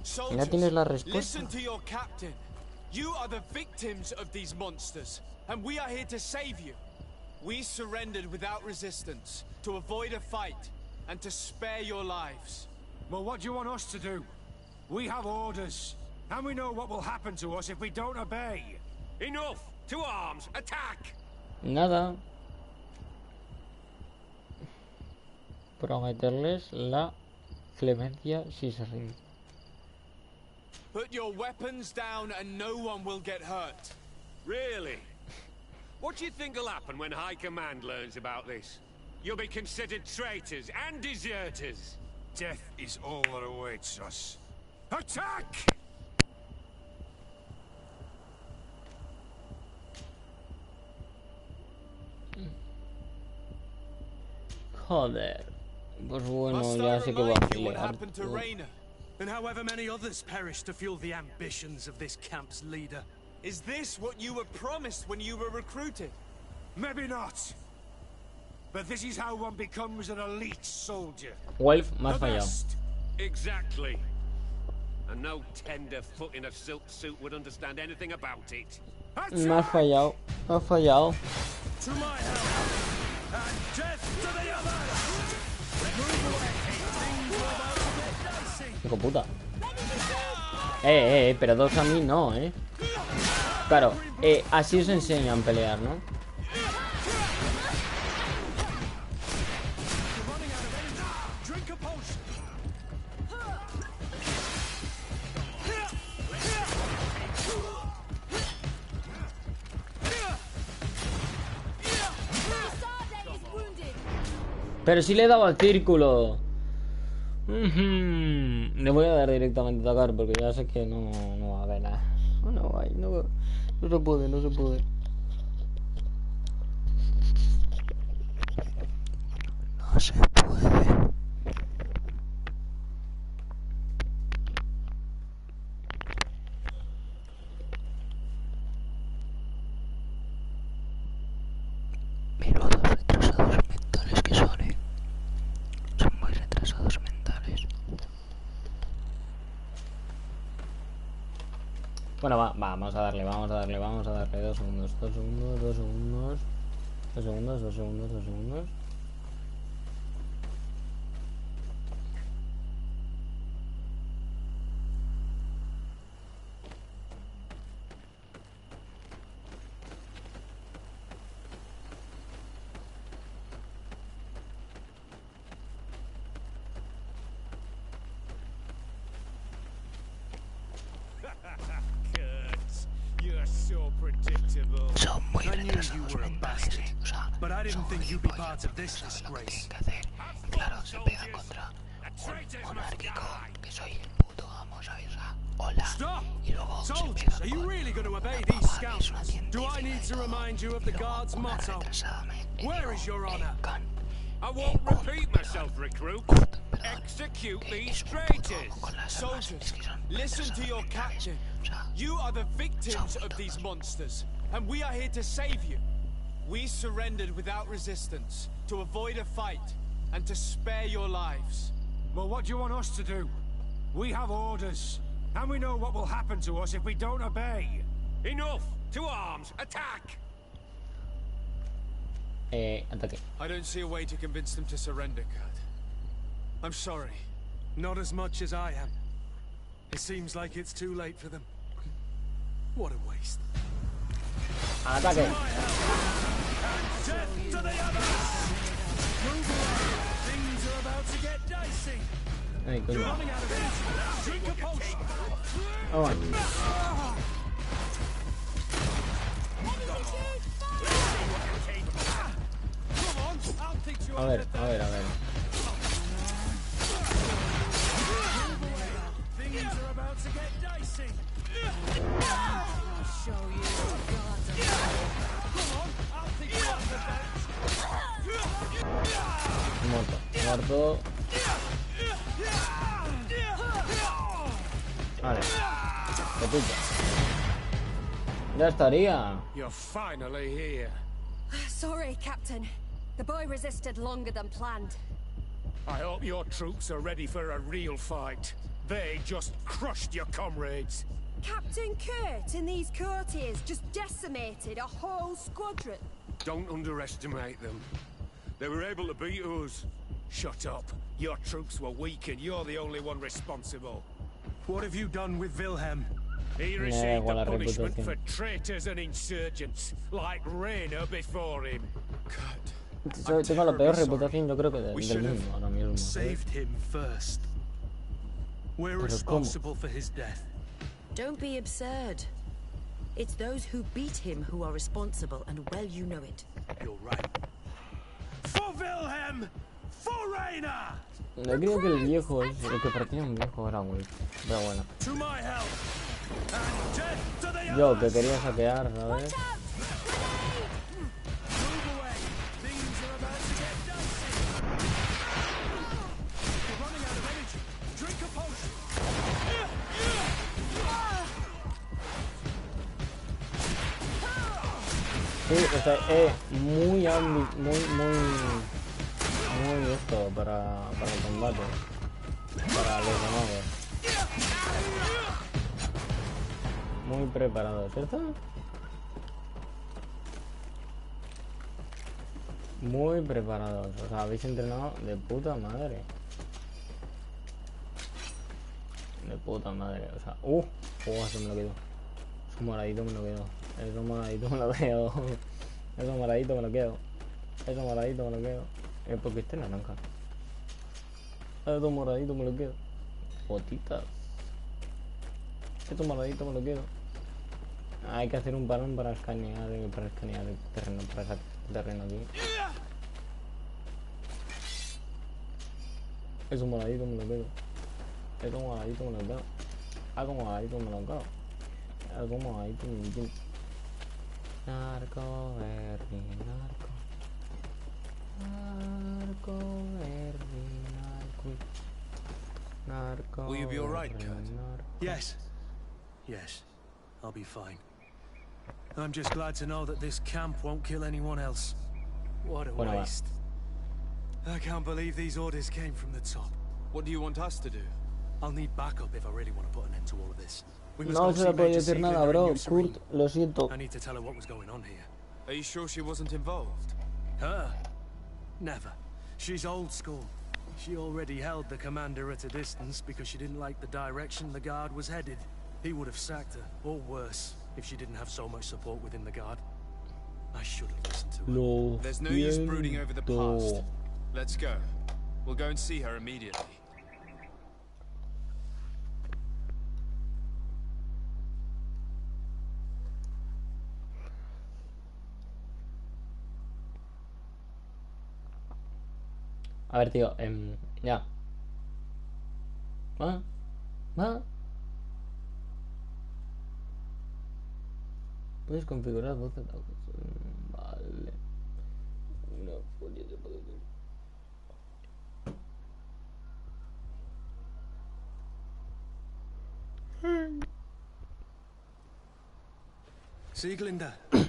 sea, ya tienes la respuesta. Listen to your captain. You are the victims of these monsters, and we are here to save you. We surrendered without resistance to avoid a fight and to spare your lives. Well, what do you want us to do? We have orders, and we know what will happen to us if we don't obey. Enough! To arms! Attack! Nada. Prometerles la clemencia si se rinden. Put your weapons down and no one will get hurt. Really? What do you think will happen when High Command learns about this? you'll be considered traitors and deserters. Death is all that awaits us. Attack! Joder. Pues bueno, ya sé que va a pelear. And however many others perished to fuel the ambitions of this camp's leader. Is this what you were promised when you were recruited? Maybe not. But this is how one becomes an elite soldier. Wolf, más fallado. Exactly. And no tender-foot in a silk suit would understand anything about it. Más fallado. Más fallado. To my help, and death to the others! Hijo puta. Pero dos a mí no, Claro, así os enseñan a pelear, ¿no? Pero si le he dado al círculo. Le voy a dar directamente a atacar porque ya sé que no va a haber nada. No se puede, no se puede. No se puede. Pero los retrasados mentales que son, son muy retrasados mentales. Bueno, vamos a darle. 2 segundos. Son muy retrasados mentales, o sea, But I didn't think you'd be part of this disgrace. Claro, se pega contra un monárquico que soy el puto amo, ¿sabes? O sea, hola. Y luego se pega Are you really going to obey these scoundrels? Do I need to remind you of the guard's motto? Where is your honor? I won't repeat myself, recruit. Execute these traitors. Soldiers, listen to your captain. You are the victims of these monsters, and we are here to save you. We surrendered without resistance, to avoid a fight, and to spare your lives. Well, what do you want us to do? We have orders, and we know what will happen to us if we don't obey. Enough! To arms! Attack! Ataque. I don't see a way to convince them to surrender, Kurt. I'm sorry. Not as much as I am. It seems like it's too late for them. What a waste. Ataque. Death to the others! Move along. Things are about to get dicey. Ay, coño. You're running out of energy. Drink a potion. Oh, Come on, I'll teach you a ver. Things are about to get dicey. I'll show you what gods are like. Come on, I'll teach you on the bench. Muerto. Vale. Repito. Ya estaría. You're finally here. Sorry, Captain. The boy resisted longer than planned. I hope your troops are ready for a real fight. They just crushed your comrades. Captain Kurt and these courtiers just decimated a whole squadron. Don't underestimate them. They were able to beat us. Shut up. Your troops were weak and you're the only one responsible. What have you done with Wilhelm? He received the punishment for traitors and insurgents, like Rayner before him. Tengo la peor reputación, yo creo que del mundo ahora mismo. Saved him first. We're responsible for his death. Don't be absurd. It's those who beat him who are responsible, and well you know it. You're right. For Yo creo que el viejo es el que partía un viejo era muy. Pero bueno. Yo que quería saquear, ¿sabes? Sí, o sea, muy esto para el combate, para los demás. Muy preparado, ¿cierto? Muy preparados, o sea, habéis entrenado de puta madre. De puta madre, o sea, eso me lo quedo. Eso moradito me lo quedo. Eso moradito me lo quedo. Eso moradito me lo quedo. Eso moradito me lo quedo. Es porque este naranja. Eso moradito me lo quedo. Botitas. Esto moradito me lo quedo. Hay que hacer un balón para escanear el terreno, para sacar el terreno aquí. Eso moradito me lo quedo. Eso moradito me lo quedo. Algo moradito me lo quedo. Algo moradito me lo quedo. Narco, Berry, narco. Narco, Berry, narco. Narco. Will you be alright, Kurt? Yes. Yes, I'll be fine. I'm just glad to know that this camp won't kill anyone else. What a waste. I can't believe these orders came from the top. What do you want us to do? I'll need backup if I really want to put an end to all of this. No se le puede decir nada, bro. Kurt, lo siento. I need to tell her what was going on here. Are you sure she wasn't involved? Her? Never. She's old school. She already held the commander at a distance because she didn't like the direction the guard was headed. He would have sacked her, or worse, if she didn't have so much support within the guard. I should have listened to her. There's no use brooding over the past. Let's go. We'll go and see her immediately. A ver, tío, ya. ¿Ah? Puedes configurar 12 dados. Vale. Una folla de poder. Sieglinde, I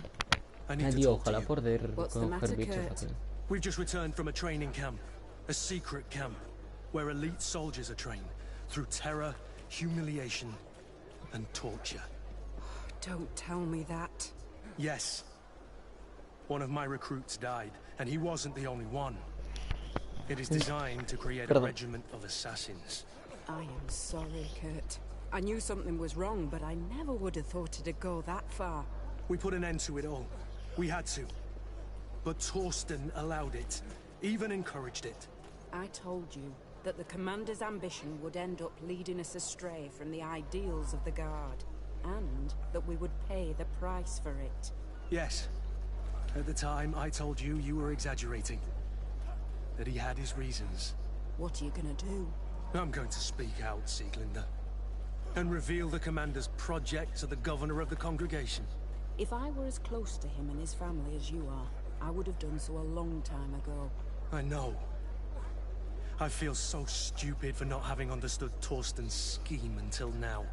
Ay, need to tío, talk to ojalá you. poder coger bichos aquí. We've just returned from a training camp, a secret camp, where elite soldiers are trained through terror, humiliation, and torture. Don't tell me that. Yes. One of my recruits died, and he wasn't the only one. It is designed to create a regiment of assassins. I am sorry, Kurt. I knew something was wrong, but I never would have thought it'd go that far. We put an end to it all. We had to. But Torsten allowed it, even encouraged it. I told you that the commander's ambition would end up leading us astray from the ideals of the Guard, and that we would pay the price for it. Yes. At the time, I told you you were exaggerating. That he had his reasons. What are you gonna do? I'm going to speak out, Sieglinde. And reveal the commander's project to the governor of the congregation. If I were as close to him and his family as you are, I would have done so a long time ago. I know. I feel so stupid for not having understood Torsten's scheme until now.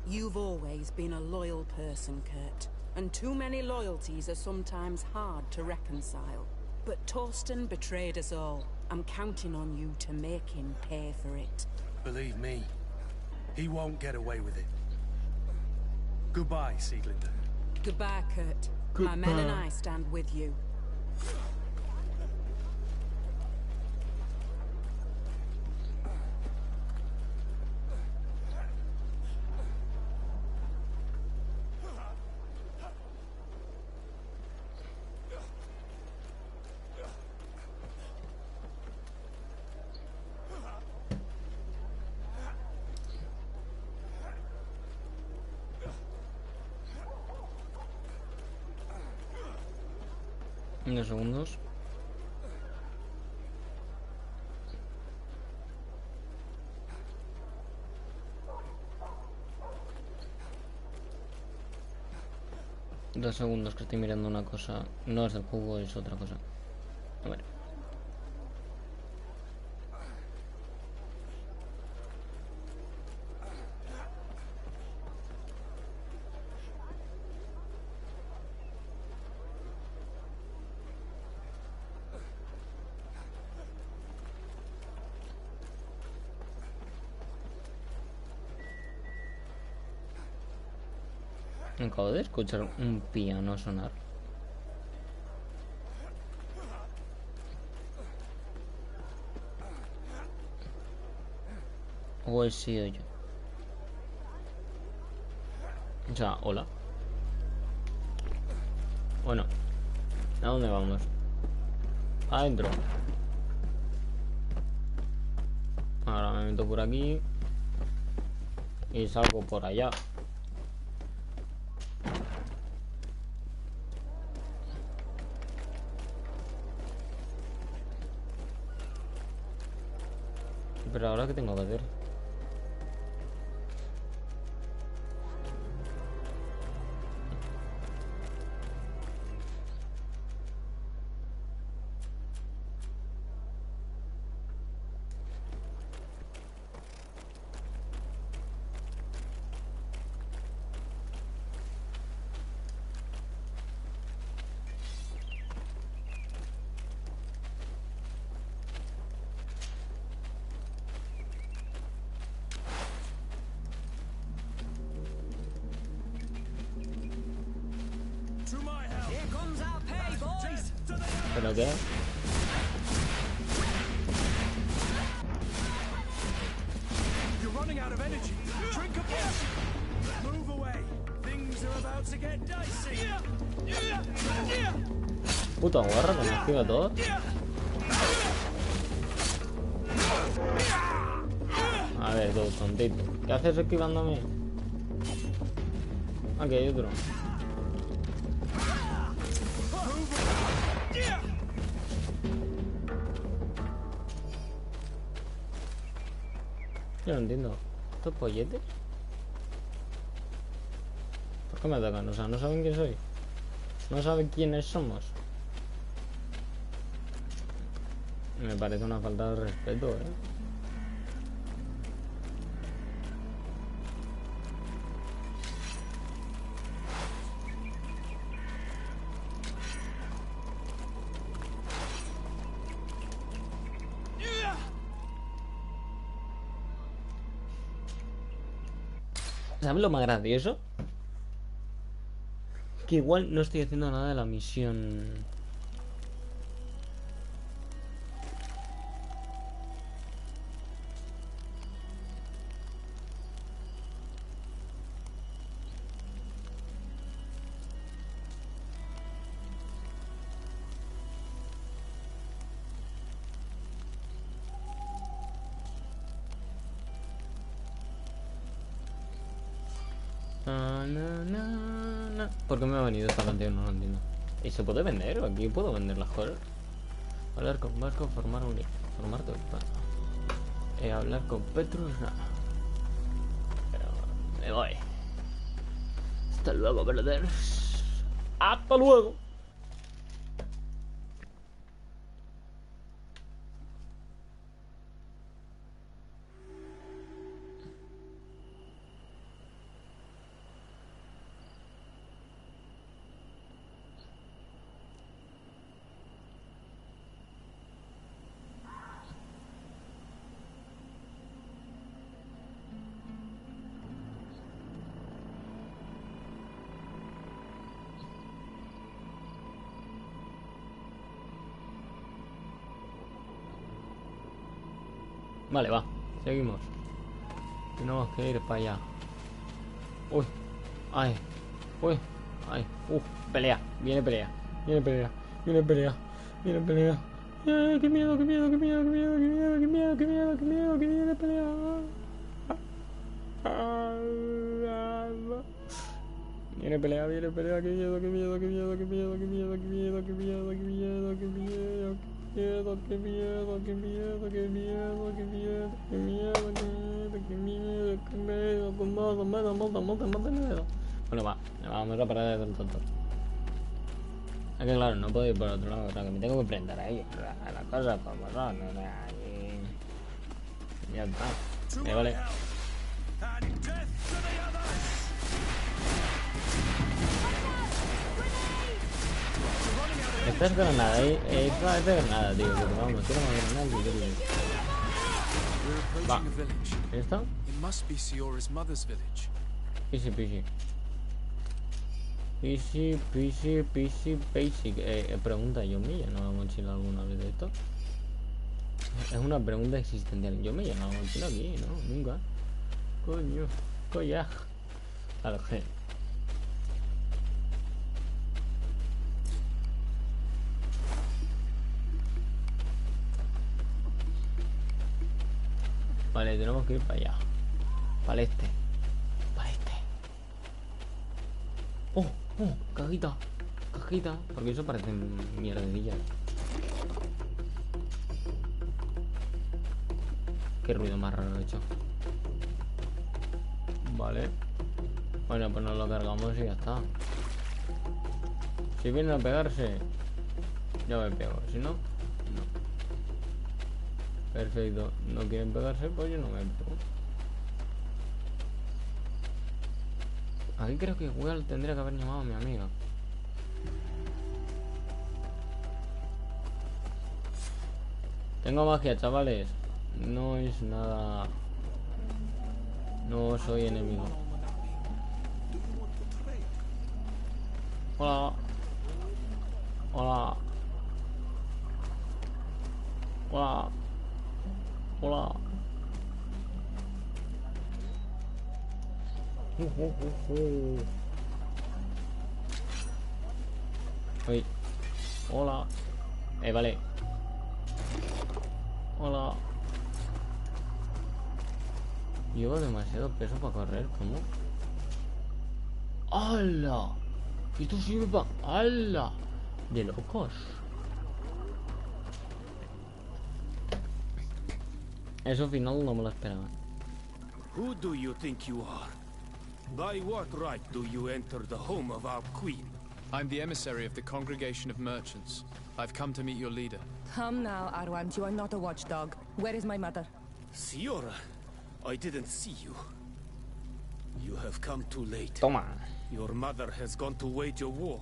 You've always been a loyal person, Kurt. And too many loyalties are sometimes hard to reconcile. But Torsten betrayed us all. I'm counting on you to make him pay for it. Believe me, he won't get away with it. Goodbye, Sieglinde. Goodbye, Kurt. My men and I stand with you. Unos segundos. 2 segundos que estoy mirando una cosa. No es del juego, es otra cosa. A ver. Acabo de escuchar un piano sonar. ¿O he sido yo? O sea, hola. Bueno, ¿a dónde vamos? Adentro. Ahora me meto por aquí y salgo por allá. Pero ahora, ¿qué tengo que hacer? ¿Pero qué? You're running out of energy. Drink a potion. Move away. Things are about to get dicey. Puta guarra que me esquiva todo. A ver, tú, tontito. ¿Qué haces esquivándome? Aquí hay otro. Yo no entiendo. ¿Estos polletes? ¿Por qué me atacan? O sea, no saben quién soy. No saben quiénes somos. Me parece una falta de respeto, ¿eh? ¿Sabes lo más gracioso? Que igual no estoy haciendo nada de la misión. ¿Por qué me ha venido esta canción? No lo entiendo. ¿Y se puede vender? Aquí puedo vender las cosas. Hablar con Vasco, formar un... Formar todo. Hablar con Petrus, nada. Pero me voy. Hasta luego, brothers. Hasta luego. Vale, va, seguimos. Tenemos que ir para allá. Uy, ay, uy, ay, pelea, viene pelea, viene pelea, viene pelea, viene pelea. Ay, qué miedo, qué miedo, qué miedo, qué miedo, qué miedo, qué miedo, qué miedo, qué miedo, que viene pelea. Viene pelea, qué miedo, qué miedo, qué miedo, qué miedo, qué miedo, qué miedo, qué miedo, qué miedo, qué miedo. Miedo, qué miedo, qué miedo, qué miedo, qué miedo, qué miedo, qué miedo, qué miedo, qué miedo, qué miedo, miedo, miedo, miedo, miedo, miedo, Bueno, vamos a parar de tonto. Es que claro, no puedo ir por otro lado, o sea que me tengo que prender ahí. A la cosa como son, o sea, y ya está. Vale. Esta es granada, esta es de granada, tío, porque vamos, quiero más granada que yo. Va, ¿esto? Easy peasy. Easy peasy peasy peasy. Pregunta, ¿yo me he llenado la mochila alguna vez de esto? Es una pregunta existencial. Yo me he llenado la mochila aquí, ¿no? Nunca. Coño, coña. Al G. Vale, tenemos que ir para allá. Para el este. Para el este. Oh, cajita. Cajita. Porque eso parecen mierdecillas. Qué ruido más raro he hecho. Vale. Bueno, pues nos lo cargamos y ya está. Si vienen a pegarse, ya me pego. Si no, no. Perfecto. No quieren pegarse, pues yo no me pego. Aquí creo que Will tendría que haber llamado a mi amiga. Tengo magia, chavales. No es nada. No soy enemigo. Hola. Hola. Hola. Hola. Uy. Hola. Vale. Hola. Llevo demasiado peso para correr, ¿cómo? ¡Hala! Esto sirve para... ¡Hala! De locos. Eso final no me lo esperaba. Who do you think you are? By what right do you enter the home of our queen? I'm the emissary of the Congregation of Merchants. I've come to meet your leader. Come now, Arwant, you are not a watchdog. Where is my mother? Siora, I didn't see you. You have come too late. Toma. Your mother has gone to wage a war.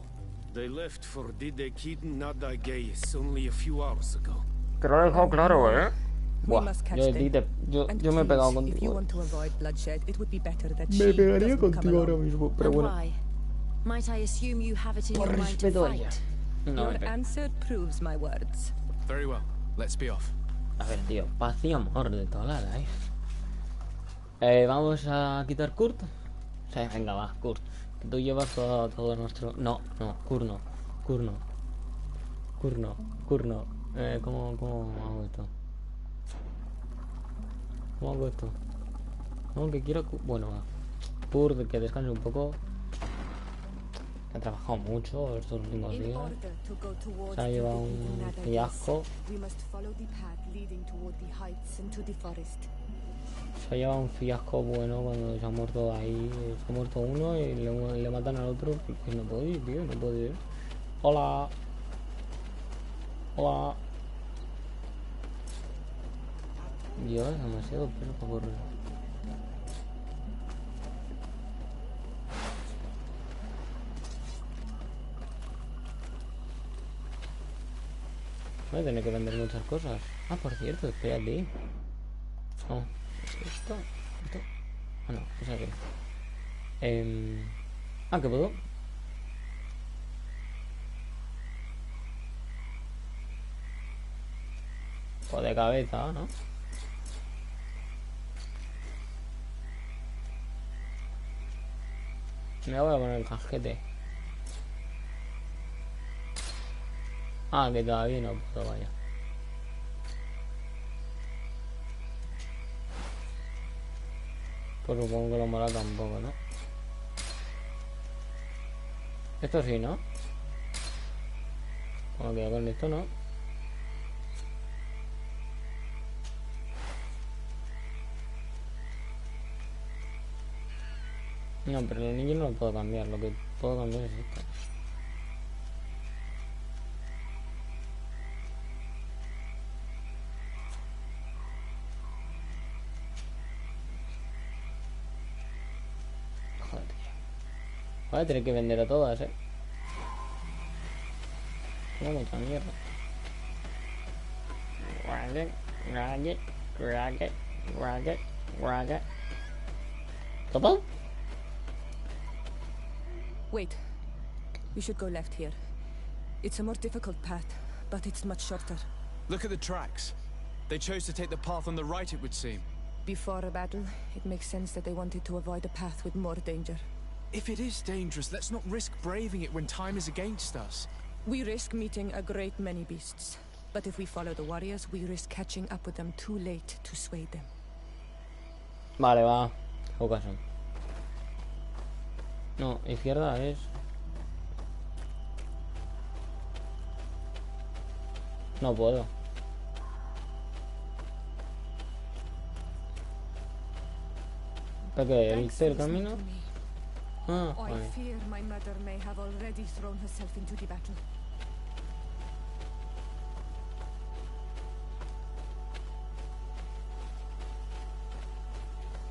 They left for Didekid Nadagais only a few hours ago. Te lo he dejado claro, ¿eh? We must catch them. Yo me he pegado If you contigo. want to avoid bloodshed, it would be better that Me she pegaría doesn't come contigo ahora along. mismo, pero bueno. Why? Might I assume you have it in Por your mind to respeto a ella. fight? No, Your answer proves my words. Very well. Let's be off. a ver, tío, paz y amor de toda la life. Vamos a quitar Kurt. O sea, venga, va, Kurt. Que tú llevas todo nuestro... No, Kurt no. ¿Cómo hago esto? ¿Cómo hago esto? No, que quiero... Bueno, va. Kurt, que descanse un poco. Ha trabajado mucho estos últimos días. Se ha llevado un fiasco. Se ha llevado un fiasco bueno cuando se ha muerto ahí. Se ha muerto uno y le matan al otro. Porque no puedo ir, tío, no puedo ir. Hola. Hola. Dios, demasiado peso para correr. Voy a tener que vender muchas cosas. Ah, por cierto, espérate. No, esto. Ah, no, o sea que. ¿qué puedo? Pues de cabeza, ¿no? Me voy a poner el casquete. Ah, que todavía no puedo, vaya. Pues supongo que lo mola tampoco, ¿no? Esto sí, ¿no? Como que con esto, ¿no? No, pero el anillo no lo puedo cambiar. Lo que puedo cambiar es esto. Joder, tío. Voy a tener que vender a todas, Tengo mucha mierda. ¿Todo? Wait. We should go left here. It's a more difficult path, but it's much shorter. Look at the tracks. They chose to take the path on the right, it would seem. Before a battle, it makes sense that they wanted to avoid a path with more danger. If it is dangerous, let's not risk braving it when time is against us. We risk meeting a great many beasts. But if we follow the warriors, we risk catching up with them too late to sway them. Vale, va. Hago caso. No, izquierda es... No puedo. ¿Para qué? ¿Viste el camino? Ah, I vale. fear my mother may have already thrown herself into the battle.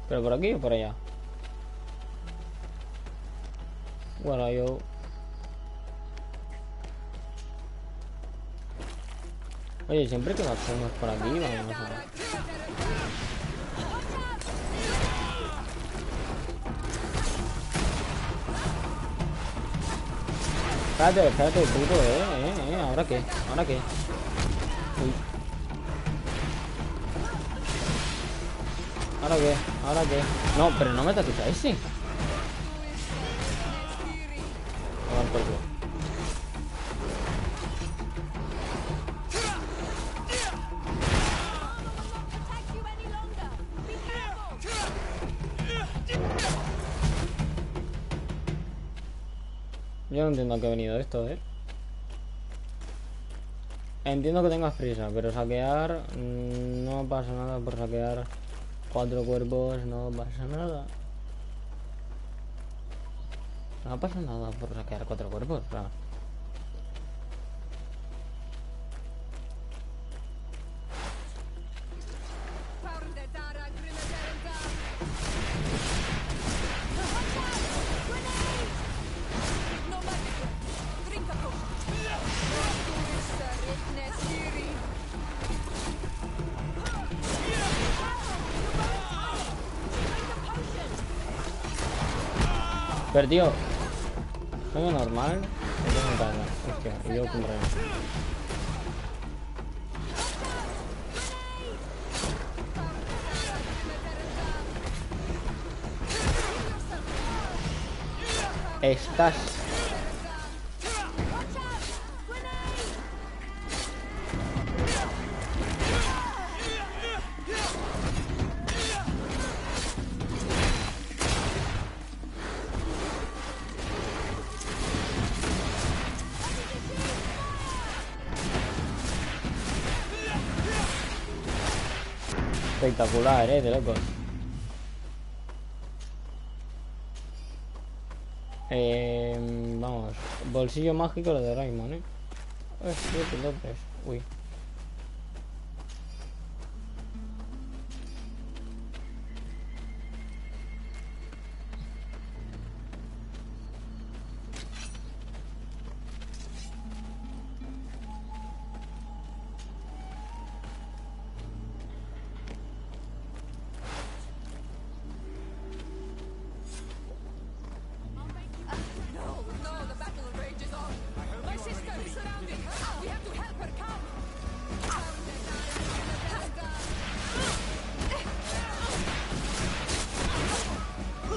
¿Pero por aquí o por allá? Bueno, yo... Oye, siempre que bajamos por aquí, vamos a ver. Espérate, puto, ¿ahora qué? ¿Ahora qué? Uy. ¿Ahora qué? ¿Ahora qué? No, pero no me ataques a ese. A dar por culo. Yo no entiendo a qué ha venido esto, Entiendo que tengas prisa, pero saquear... no pasa nada por saquear 4 cuerpos, no pasa nada. No pasa nada por saquear 4 cuerpos, claro. Pero tío, ¿juego normal? ¿O tengo casa? Hostia, yo compré. Estás... espectacular, de locos. Vamos, bolsillo mágico lo de Raymond, 7 lopes. Uy.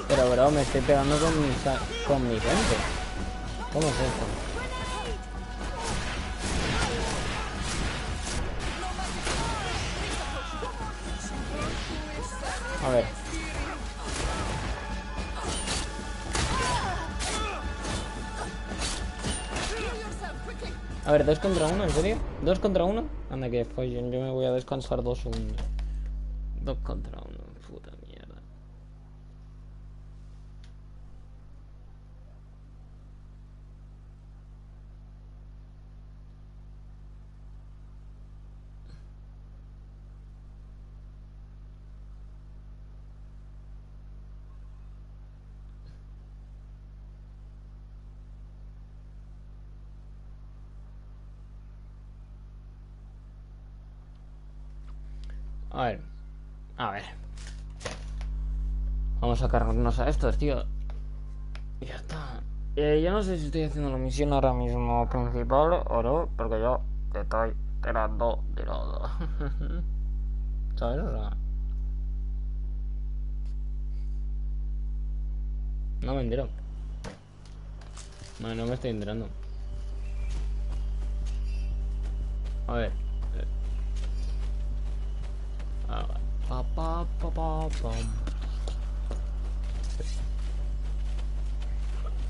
Pero bro, me estoy pegando con mi gente. ¿Cómo es esto? A ver. A ver, 2 contra 1, ¿en serio? ¿2 contra 1? Anda que follen, yo me voy a descansar 2 segundos. 2 contra 1, puta mierda. A ver. A ver. Vamos a cargarnos a estos, tío. Y ya está. Yo no sé si estoy haciendo la misión ahora mismo principal o no, porque yo te estoy tirando de lado. ¿Sabes? O sea, no me entero. No me estoy enterando. A ver. Pa, pa, pa, pa, pam.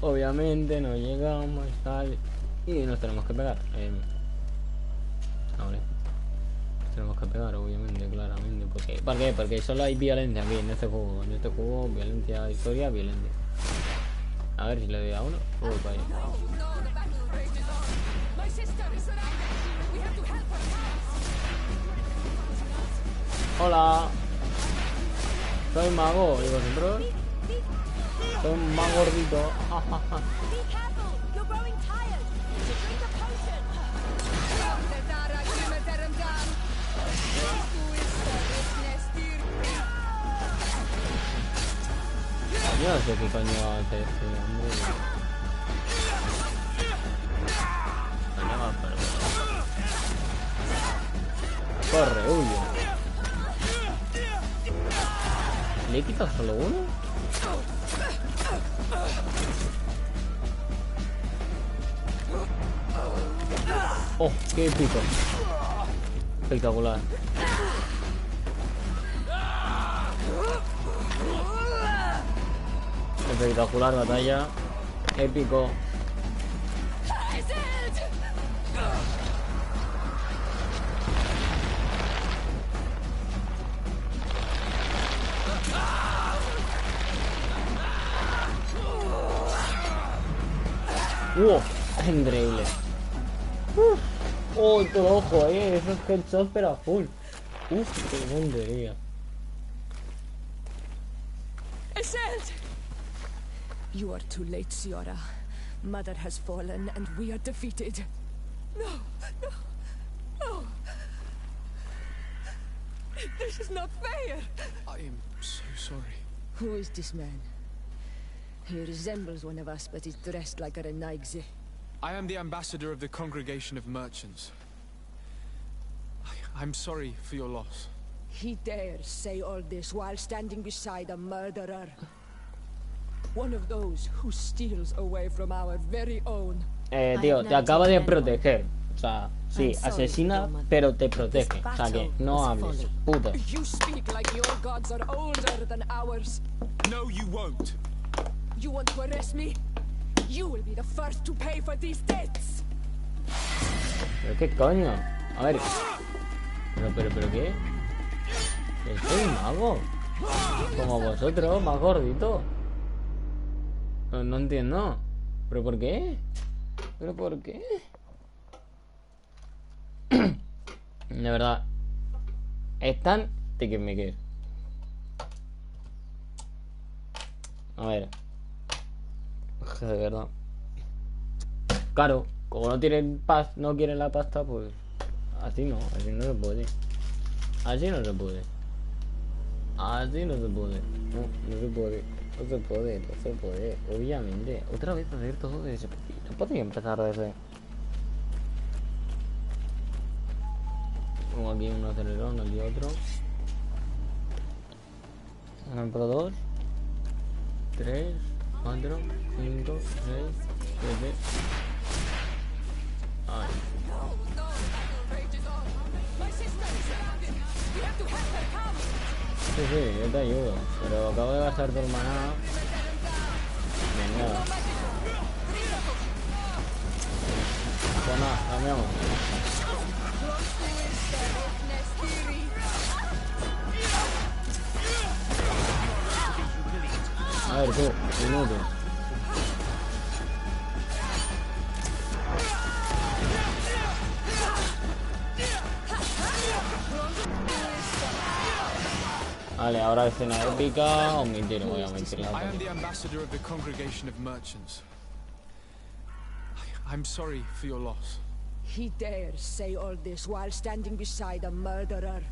Obviamente no llegamos, tal. Y nos tenemos que pegar. Vale. Nos tenemos que pegar, obviamente, claramente. ¿Por qué? Porque solo hay violencia aquí en este juego. En este juego, violencia, historia, violencia. A ver si le doy a uno. Para allá. Hola. Soy mago. ¿Y vosotros? Soy un mago gordito. Yo no sé qué coño hace este hombre. No va para corre, huye. ¿Le he quitado solo uno? Oh, qué épico. Espectacular. Espectacular batalla. Épico. ¡Wow! Increíble. ¡Oh, todo ojo, Eso es headshot pero a full. Uf, qué tontería. You are too late, Ciara. Mother has fallen and we are defeated. No. This is not fair. I am so sorry. Who is this man? He resembles one of us, but is dressed like a Renaigze. I am the ambassador of the Congregation of Merchants. I'm sorry for your loss. He dares say all this while standing beside a murderer. One of those who steals away from our very own. Tío, te acaba de proteger. O sea, sí, asesina, pero te protege. O sea que no hables, puto. You speak like your gods are older than ours. No, you won't. You want to arrest me? You will be the first to pay for these debts. ¿Pero qué coño? A ver. ¿Pero qué? Que soy mago. Como vosotros, más gordito. No entiendo. ¿Pero por qué? ¿Pero por qué? De verdad. Están de que me quede. A ver. De verdad. Claro, como no tienen paz, no quieren la pasta, pues así no se puede. Así no se puede. Así no se puede. No se puede. No se puede. Obviamente. Otra vez hacer todo desde ese poquito. Podría empezar desde. Pongo aquí un acelerón, aquí otro. Ejemplo 2, 3, 4, 5, 6, 7. Ay. Sí, yo te ayudo. Pero acabo de gastar tu hermana. Venga. Pues nada, cambiamos. A ver tú, minuto. Vale, ahora escena épica, omitir, voy a omitir la I am the ambassador of the Congregation of Merchants. I'm sorry for your loss. He dares say all this while standing beside a murderer.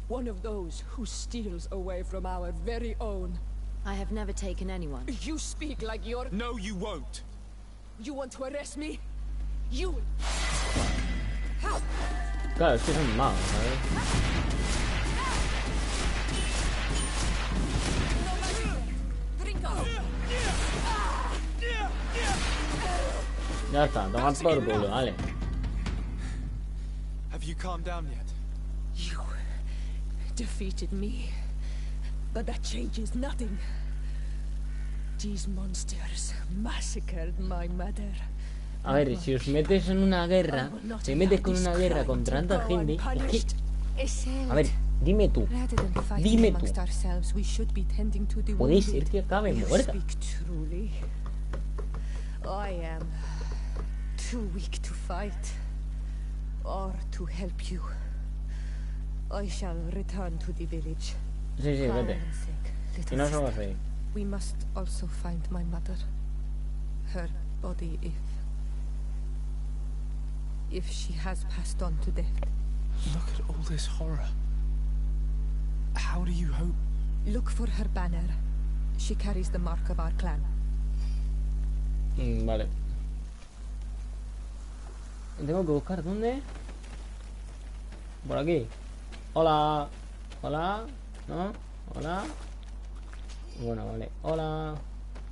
One of those who steals away from our very own. I have never taken anyone. You speak like you're... No, you won't. You want to arrest me? You... Claro, es que son magos, ¿sabes? Ya está, toma por culo, vale. Have you calmed down yet? You defeated me, but that changes nothing. These monsters massacred my mother. A ver, si os metes en una guerra, te metes con una guerra contra tanta gente, es que... A ver, dime tú, puede ser que acabe muerta. I am too weak to fight or to help you. I shall return to the village. Sí, sí, vete. Y no solo así. We must also find my mother. Her body, if she has passed on to death. Look at all this horror. How do you hope? Look for her banner. She carries the mark of our clan. Vale. Tengo que buscar dónde. Por aquí. Hola. Hola. ¿No? Hola. Bueno, vale. Hola.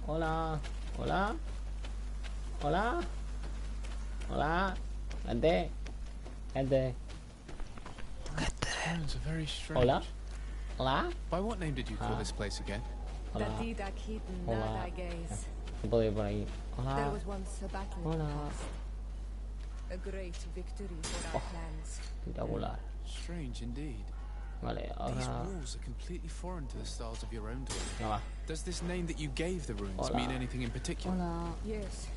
Hola. Hola. Hola. Hola. Gente. Gente. Hola. Hola. By what name did you call this place again? Hola. Hola. No puedo ir por ahí. Hola. There was once a battle in the Hola. past. A great victory for our clans. Espectacular. Strange indeed. Vale, These ahora... walls are completely foreign to the styles of your own dwelling. No va. Does this name that you gave the ruins Hola. mean anything in particular? Hola. Yes.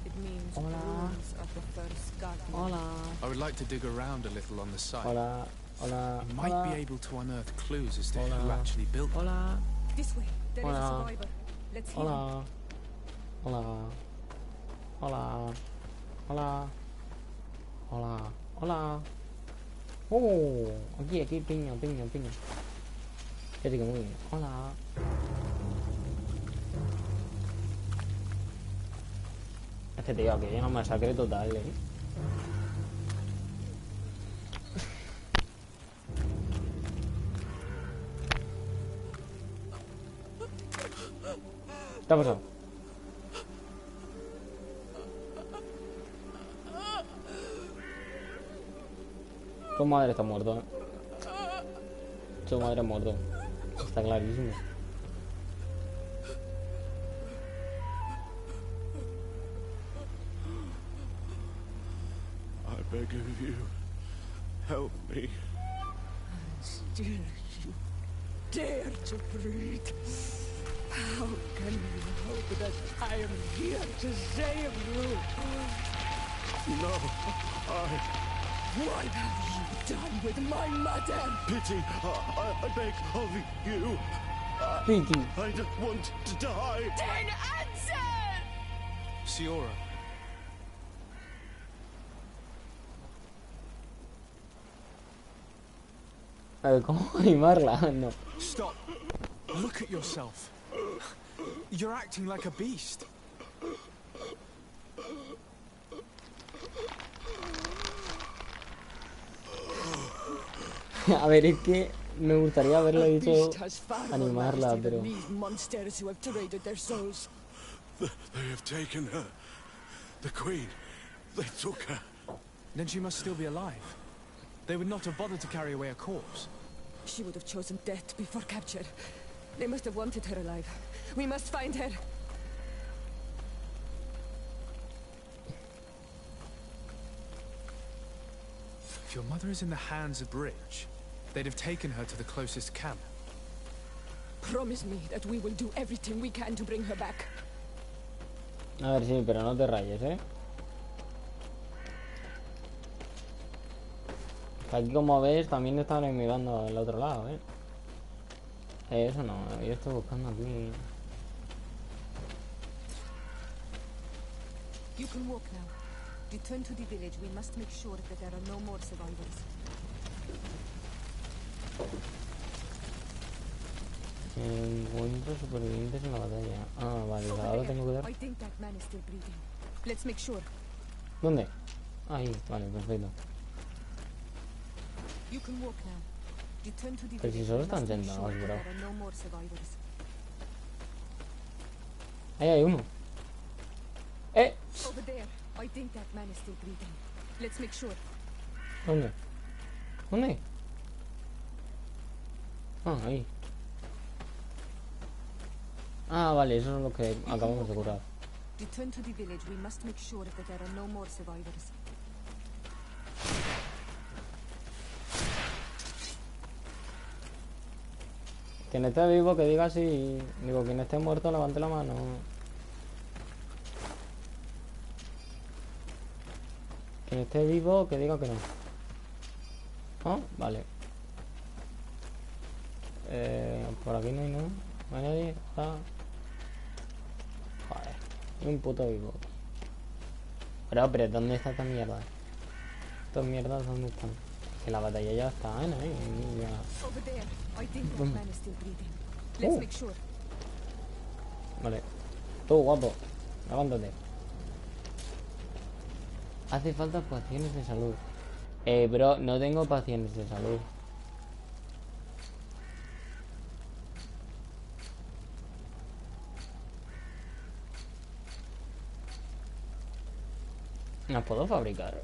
It means Hola. ruins of the first garden. Hola. I would like to dig around a little on the site. Hola. Hola. You might Hola. be able to unearth clues as to who Hola. actually built them. Hola. This way. There is a Hola. survivor. Let's hear him. Hola. Hola. Hola. Hola. Hola. Hola. Oh, aquí, piña. Ya digo muy bien. Hola. Es que tío, que hay una masacre total, ¿Qué ha pasado? Tu madre está muerto, ¿eh? Tu madre ha muerto. Está clarísimo. I beg of you, help me. Still you dare to breathe. How can you hope that I am here to save you? No, What have you done with my mother? pity, I beg of you. Pity. I don't want to die. Then answer! Siora, A ver, ¿cómo animarla? No. stop. Look at yourself. You're acting like a beast. A ver, es que me gustaría haberlo The dicho beast has far more animarla, majesty pero... than these monsters who have traded their souls. They have taken her. The Queen. They took her. Then she must still be alive. They would not have bothered to carry away a corpse. She would have chosen death before capture. They must have wanted her alive. We must find her. If your mother is in the hands of Bridge, they'd have taken her to the closest camp. Promise me that we will do everything we can to bring her back. A ver, sí, pero no te rayes, ¿eh? Aquí, como ves, también están mirando al otro lado, ¿eh? Eso no, yo estoy buscando aquí... You can walk now. Return to the village. We must make sure that there are no more survivors. Encuentro supervivientes en la batalla. Ah, vale, ahora tengo que dar. ¿Dónde? Ahí, vale, perfecto. Pero si solo están sentados, bro. Ahí hay uno. ¿Dónde? ¿Dónde? Ah, ahí. Ah, vale, eso es lo que acabamos de curar. Quien esté vivo que diga sí. Digo, quien esté muerto levante la mano. Quien esté vivo que diga que no. Oh, vale. Por aquí no hay nada. No hay nadie. Ah. Joder. Ni un puto vivo. Pero ¿dónde está esta mierda? Estas mierdas, ¿dónde están? Que la batalla ya está, ¿no? Vale. Tú, guapo. Levántate. Hace falta pociones de salud. Bro, no tengo pociones de salud. ¿Las puedo fabricar?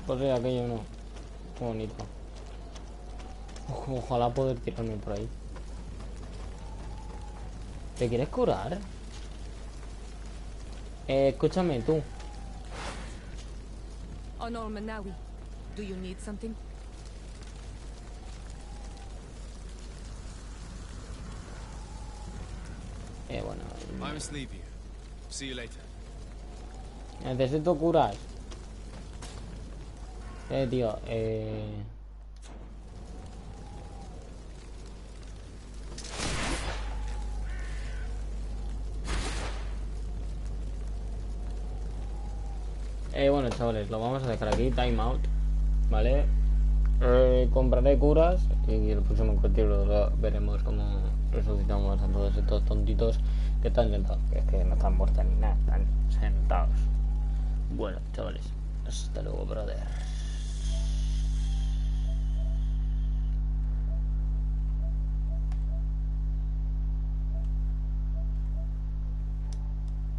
Pues sí, aquello no. Qué bonito. Ojalá poder tirarme por ahí. ¿Te quieres curar? Escúchame tú. Honor Manawi, do you need something? Bueno. I must leave you. See you later. Necesito curas. Tío, bueno, chavales, lo vamos a dejar aquí, time out, ¿vale? Compraré curas y el próximo capítulo veremos cómo resucitamos a todos estos tontitos que están sentados, que es que no están muertos ni nada, están sentados. Bueno, chavales, hasta luego, brother.